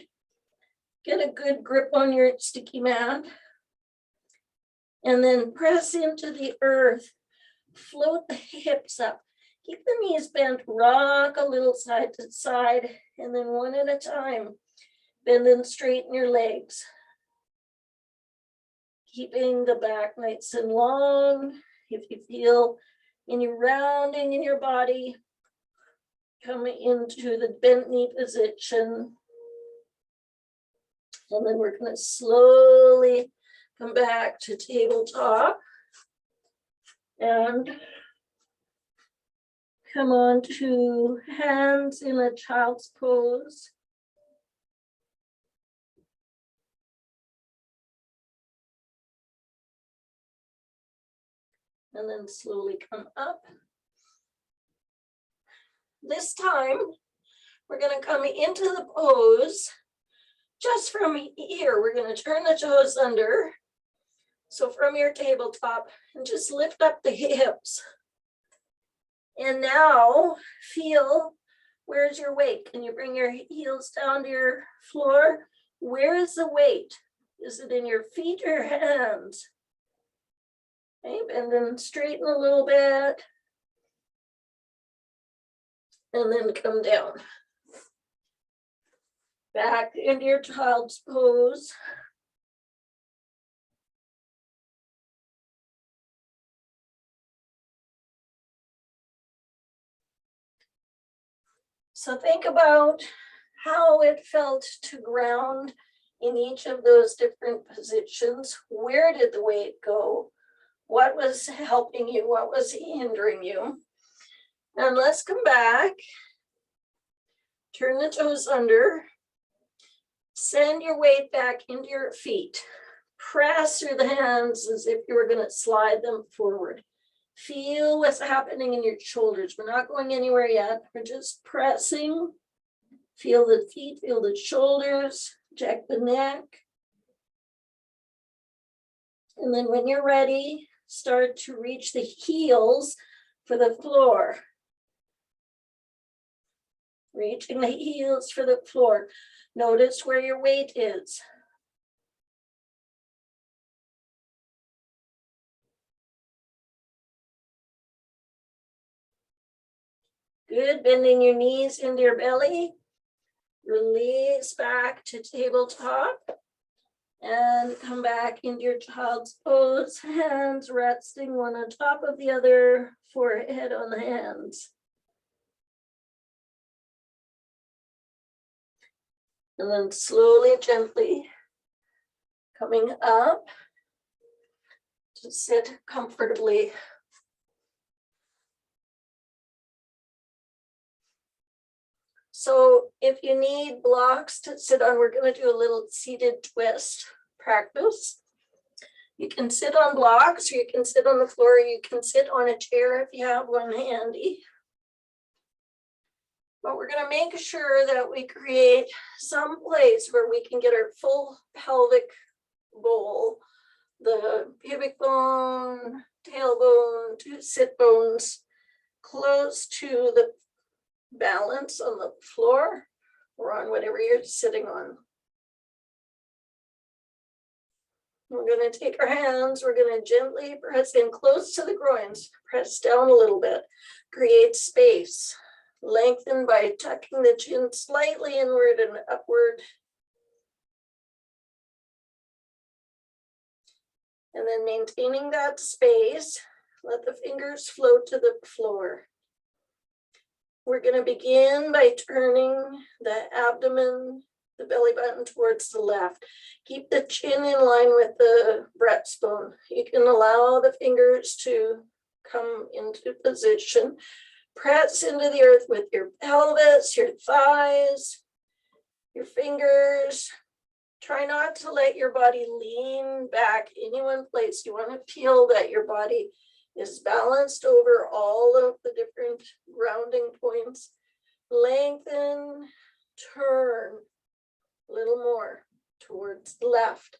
Get a good grip on your sticky mat. And then press into the earth. Float the hips up. Keep the knees bent, rock a little side to side, and then one at a time, bend and straighten your legs. Keeping the back nice and long. If you feel any rounding in your body, come into the bent knee position. And then we're going to slowly come back to tabletop and come on to hands in a child's pose. And then slowly come up. This time, we're going to come into the pose. Just from here, we're going to turn the toes under. So from your tabletop, and just lift up the hips. And now feel, where's your weight? Can you bring your heels down to your floor? Where is the weight? Is it in your feet or hands? Okay, bend and straighten a little bit. And then come down. Back into your child's pose. So think about how it felt to ground in each of those different positions. Where did the weight go? What was helping you? What was hindering you? And let's come back. Turn the toes under. Send your weight back into your feet. Press through the hands as if you were going to slide them forward. Feel what's happening in your shoulders. We're not going anywhere yet. We're just pressing. Feel the feet, feel the shoulders, check the neck. And then when you're ready, start to reach the heels for the floor. Reaching the heels for the floor. Notice where your weight is. Good, bending your knees into your belly. Release back to tabletop. And come back into your child's pose. Hands resting one on top of the other, forehead on the hands. And then slowly, gently coming up to sit comfortably. So if you need blocks to sit on, we're going to do a little seated twist practice. You can sit on blocks, or you can sit on the floor, or you can sit on a chair if you have one handy. But we're going to make sure that we create some place where we can get our full pelvic bowl, the pubic bone, tailbone, two sit bones, close to the balance on the floor or on whatever you're sitting on. We're going to take our hands, we're going to gently press in close to the groins, press down a little bit, create space, lengthen by tucking the chin slightly inward and upward. And then maintaining that space, let the fingers float to the floor. We're going to begin by turning the abdomen, the belly button towards the left. Keep the chin in line with the breastbone. You can allow the fingers to come into position. Press into the earth with your pelvis, your thighs, your fingers. Try not to let your body lean back any one place. You want to feel that your body is balanced over all of the different grounding points. Lengthen, turn a little more towards the left.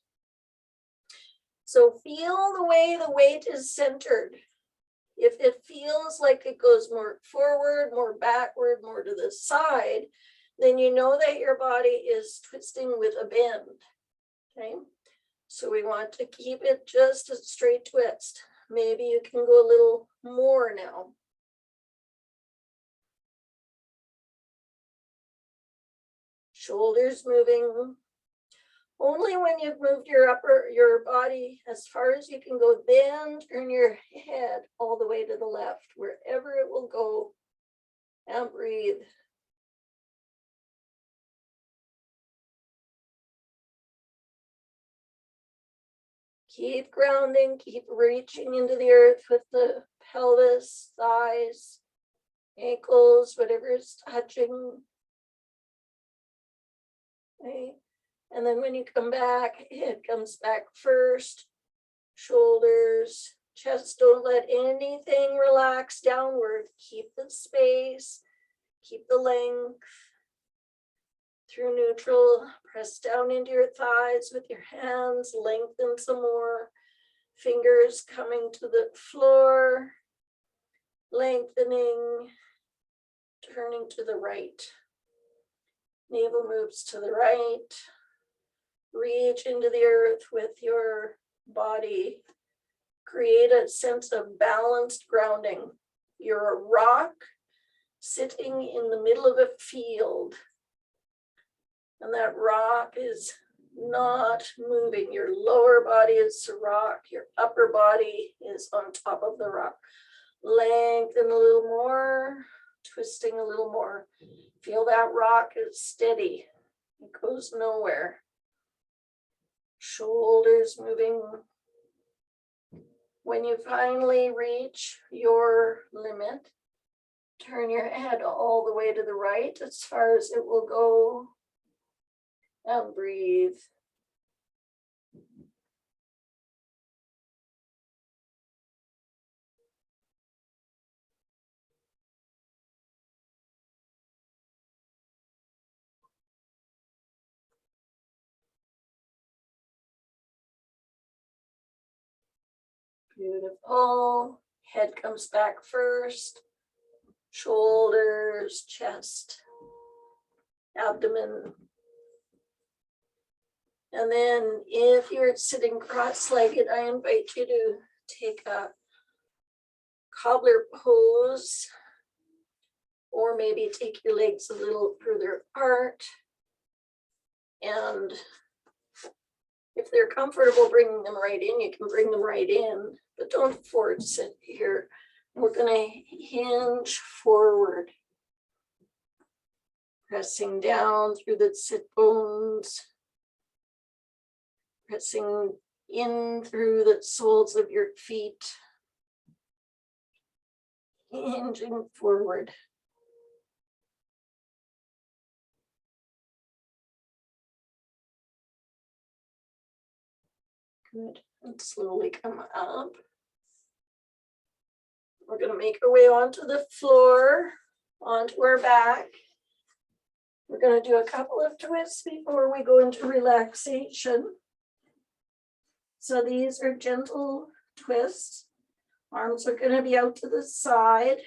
So feel the way the weight is centered. If it feels like it goes more forward, more backward, more to the side, then you know that your body is twisting with a bend, okay? So we want to keep it just a straight twist. Maybe you can go a little more now. Shoulders moving. Only when you've moved your body as far as you can go, then turn your head all the way to the left, wherever it will go, and breathe. Keep grounding, keep reaching into the earth with the pelvis, thighs, ankles, whatever is touching. Okay. And then when you come back, head comes back first, shoulders, chest, don't let anything relax downward. Keep the space, keep the length. Through neutral, press down into your thighs with your hands, lengthen some more. Fingers coming to the floor, lengthening, turning to the right. Navel moves to the right. Reach into the earth with your body. Create a sense of balanced grounding. You're a rock sitting in the middle of a field. And that rock is not moving. Your lower body is the rock. Your upper body is on top of the rock. Lengthen a little more, twisting a little more. Feel that rock is steady. It goes nowhere. Shoulders moving. When you finally reach your limit, turn your head all the way to the right as far as it will go. And breathe. Beautiful. Head comes back first. Shoulders, chest, abdomen. And then if you're sitting cross-legged, I invite you to take a cobbler pose, or maybe take your legs a little further apart. And if they're comfortable bringing them right in, you can bring them right in, but don't force it here. We're going to hinge forward, pressing down through the sit bones, pressing in through the soles of your feet, hinging forward. Good. And slowly come up. We're going to make our way onto the floor, onto our back. We're going to do a couple of twists before we go into relaxation. So these are gentle twists. Arms are going to be out to the side.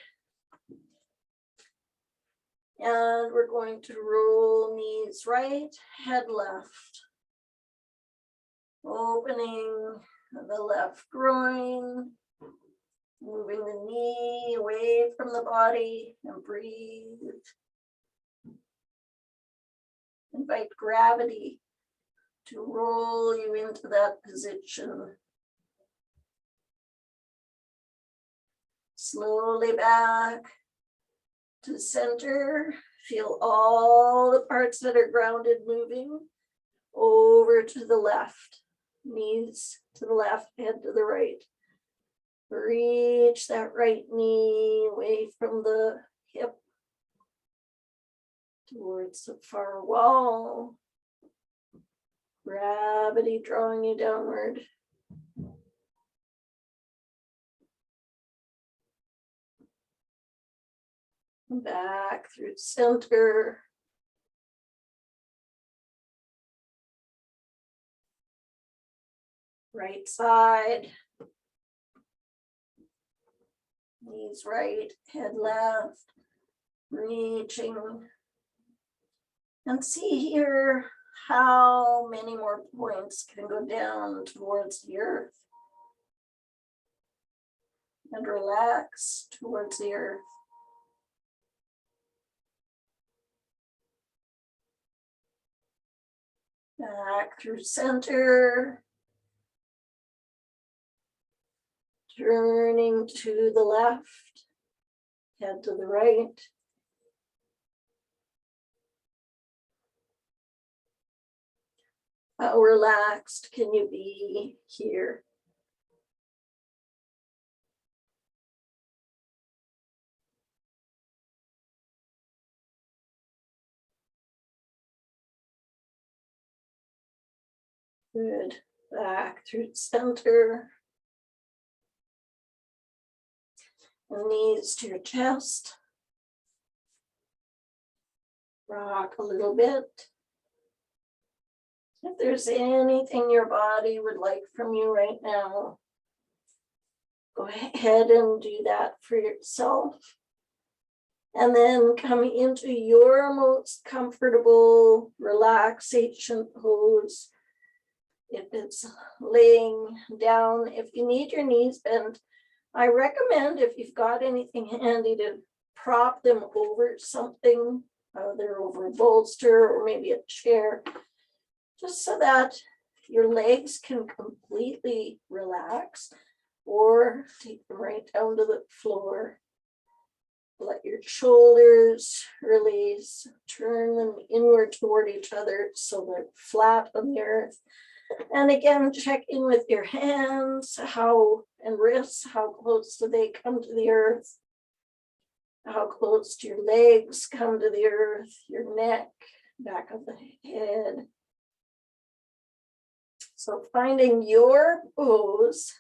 And we're going to roll knees right, head left. Opening the left groin. Moving the knee away from the body and breathe. Invite gravity to roll you into that position. Slowly back to center. Feel all the parts that are grounded moving over to the left. Knees to the left, head to the right. Reach that right knee away from the hip towards the far wall. Gravity drawing you downward. Back through center. Right side. Knees right, head left. Reaching. And see here how many more points can go down towards the earth. And relax towards the earth. Back through center. Turning to the left. Head to the right. How relaxed can you be here? Good. Back through center. And knees to your chest. Rock a little bit. If there's anything your body would like from you right now, go ahead and do that for yourself. And then come into your most comfortable relaxation pose. If it's laying down, if you need your knees bent, I recommend if you've got anything handy to prop them over something, either over a bolster or maybe a chair, just so that your legs can completely relax, or take them right down to the floor. Let your shoulders release, turn them inward toward each other so they're flat on the earth. And again, check in with your hands, and wrists, how close do they come to the earth? How close do your legs come to the earth, your neck, back of the head. So finding your pose.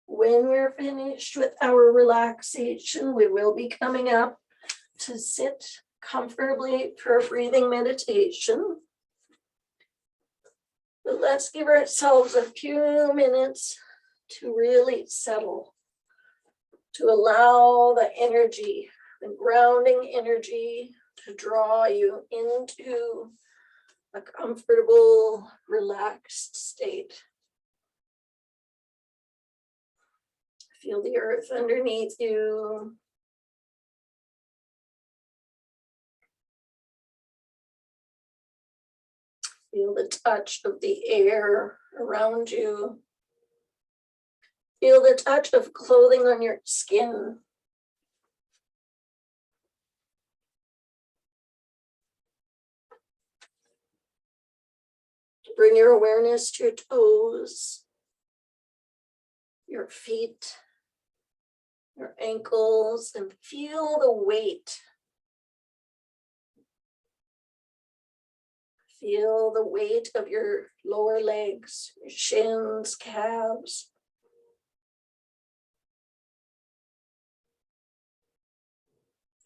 When we're finished with our relaxation, we will be coming up to sit comfortably for a breathing meditation. But let's give ourselves a few minutes to really settle, to allow the energy, the grounding energy, to draw you into a comfortable, relaxed state. Feel the earth underneath you. Feel the touch of the air around you. Feel the touch of clothing on your skin. Bring your awareness to your toes, your feet, your ankles, and feel the weight. Feel the weight of your lower legs, your shins, calves.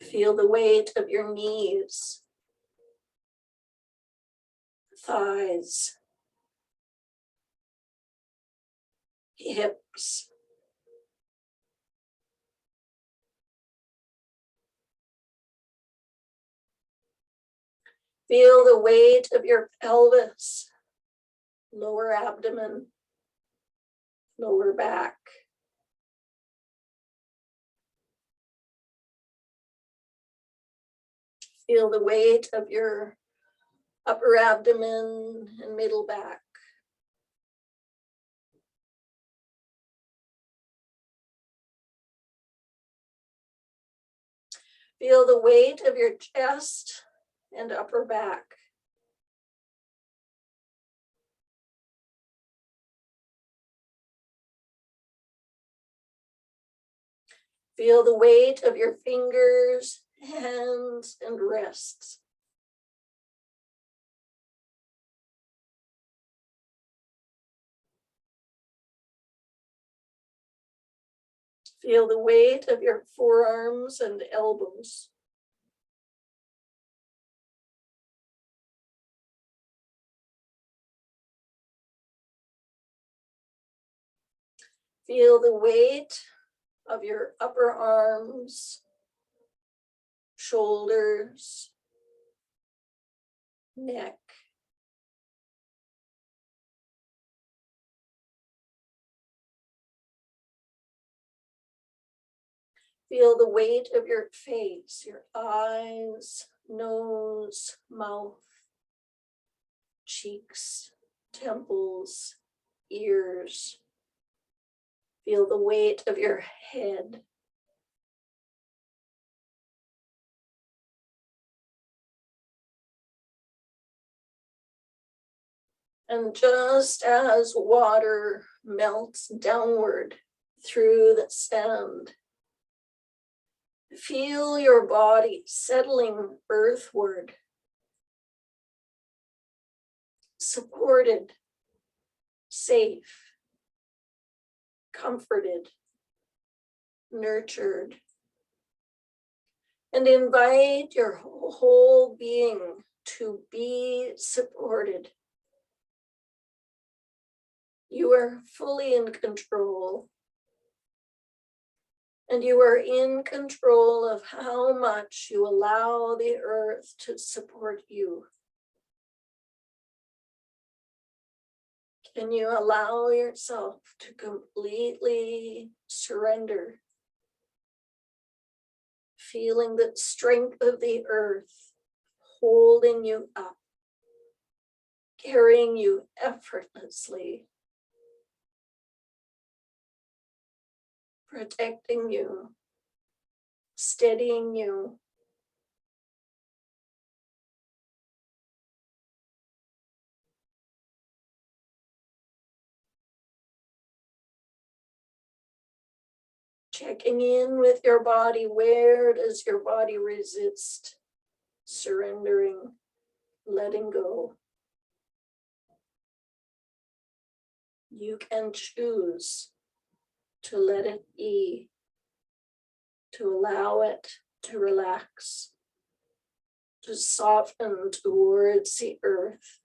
Feel the weight of your knees, thighs, hips. Feel the weight of your pelvis, lower abdomen, lower back. Feel the weight of your upper abdomen and middle back. Feel the weight of your chest and upper back. Feel the weight of your fingers, hands, and wrists. Feel the weight of your forearms and elbows. Feel the weight of your upper arms, shoulders, neck. Feel the weight of your face, your eyes, nose, mouth, cheeks, temples, ears. Feel the weight of your head. And just as water melts downward through the sand, feel your body settling earthward, supported, safe, comforted, nurtured, and invite your whole being to be supported. You are fully in control, and you are in control of how much you allow the earth to support you. Can you allow yourself to completely surrender, feeling the strength of the earth holding you up, carrying you effortlessly, protecting you, steadying you. Checking in with your body. Where does your body resist? Surrendering, letting go. You can choose to let it be, to allow it to relax, to soften towards the earth.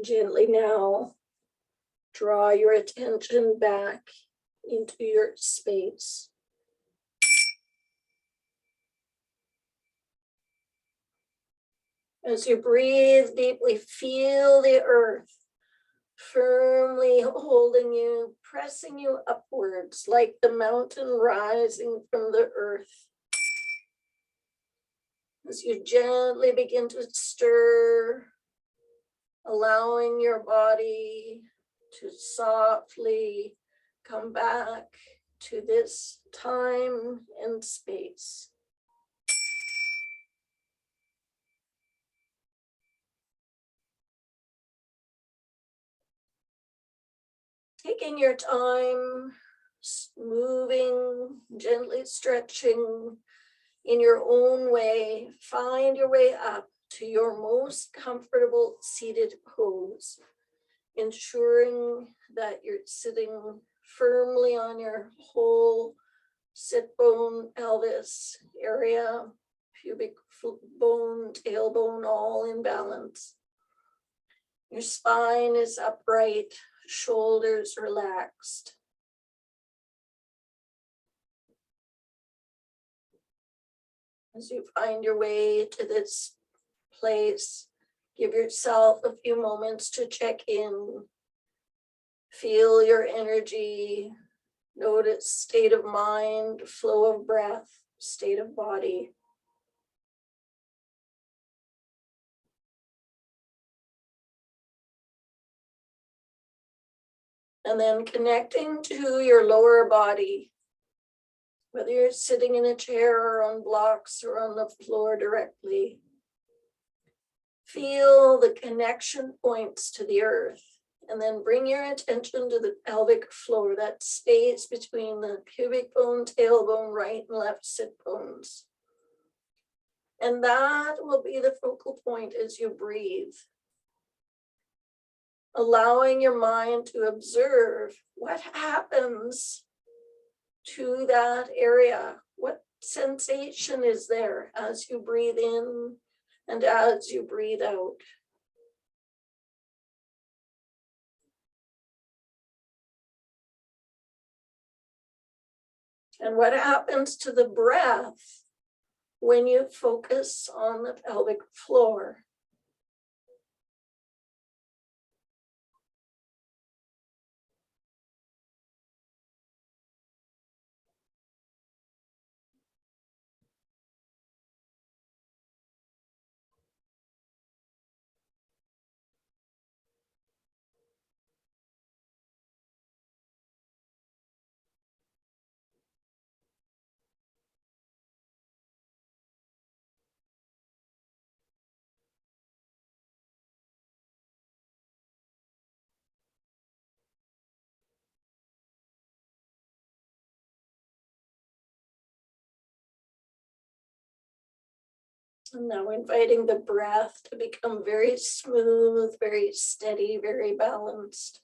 Gently now, draw your attention back into your space. As you breathe deeply, feel the earth firmly holding you, pressing you upwards like the mountain rising from the earth. As you gently begin to stir, allowing your body to softly come back to this time and space. Taking your time, moving, gently stretching in your own way. Find your way up to your most comfortable seated pose, ensuring that you're sitting firmly on your whole sit bone, pelvis area, pubic bone, tailbone, all in balance. Your spine is upright, shoulders relaxed. As you find your way to this place, give yourself a few moments to check in. Feel your energy, notice state of mind, flow of breath, state of body. And then connecting to your lower body, whether you're sitting in a chair or on blocks or on the floor directly. Feel the connection points to the earth, and then bring your attention to the pelvic floor, that space between the pubic bone, tailbone, right and left sit bones. And that will be the focal point as you breathe. Allowing your mind to observe what happens to that area. What sensation is there as you breathe in and as you breathe out? And what happens to the breath when you focus on the pelvic floor? And now inviting the breath to become very smooth, very steady, very balanced.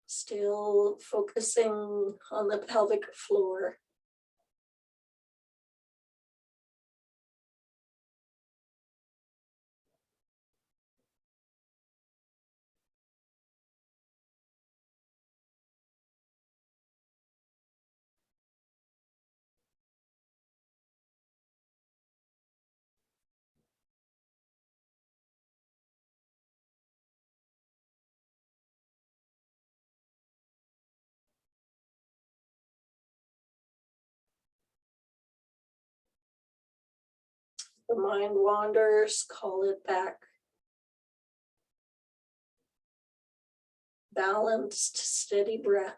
Still focusing on the pelvic floor. The mind wanders, call it back. Balanced, steady breath.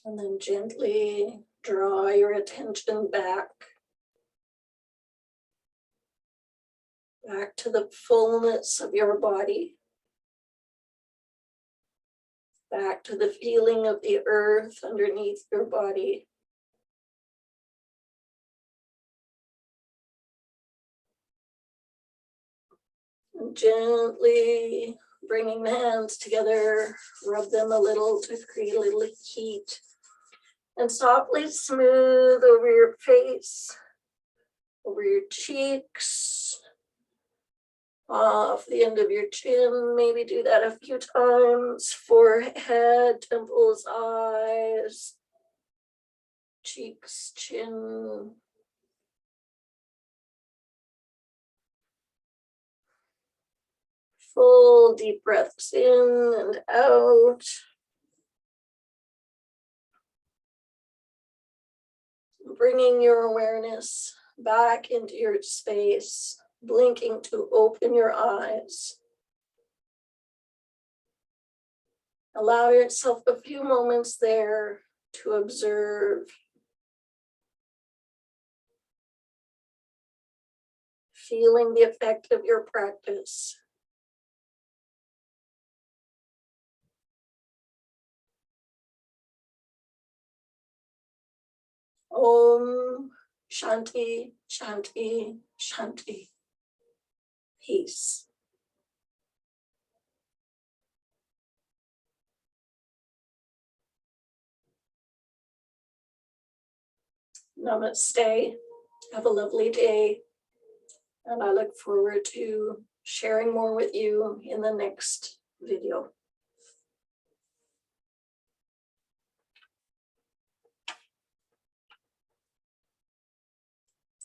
And then gently draw your attention back back to the fullness of your body, back to the feeling of the earth underneath your body. And gently bringing the hands together, rub them a little to create a little heat, and softly smooth over your face, over your cheeks, off the end of your chin. Maybe do that a few times. Forehead, temples, eyes, cheeks, chin. Full deep breaths in and out. Bringing your awareness back into your space, blinking to open your eyes. Allow yourself a few moments there to observe, feeling the effect of your practice. Om Shanti, Shanti, Shanti. Peace. Namaste. Have a lovely day. And I look forward to sharing more with you in the next video.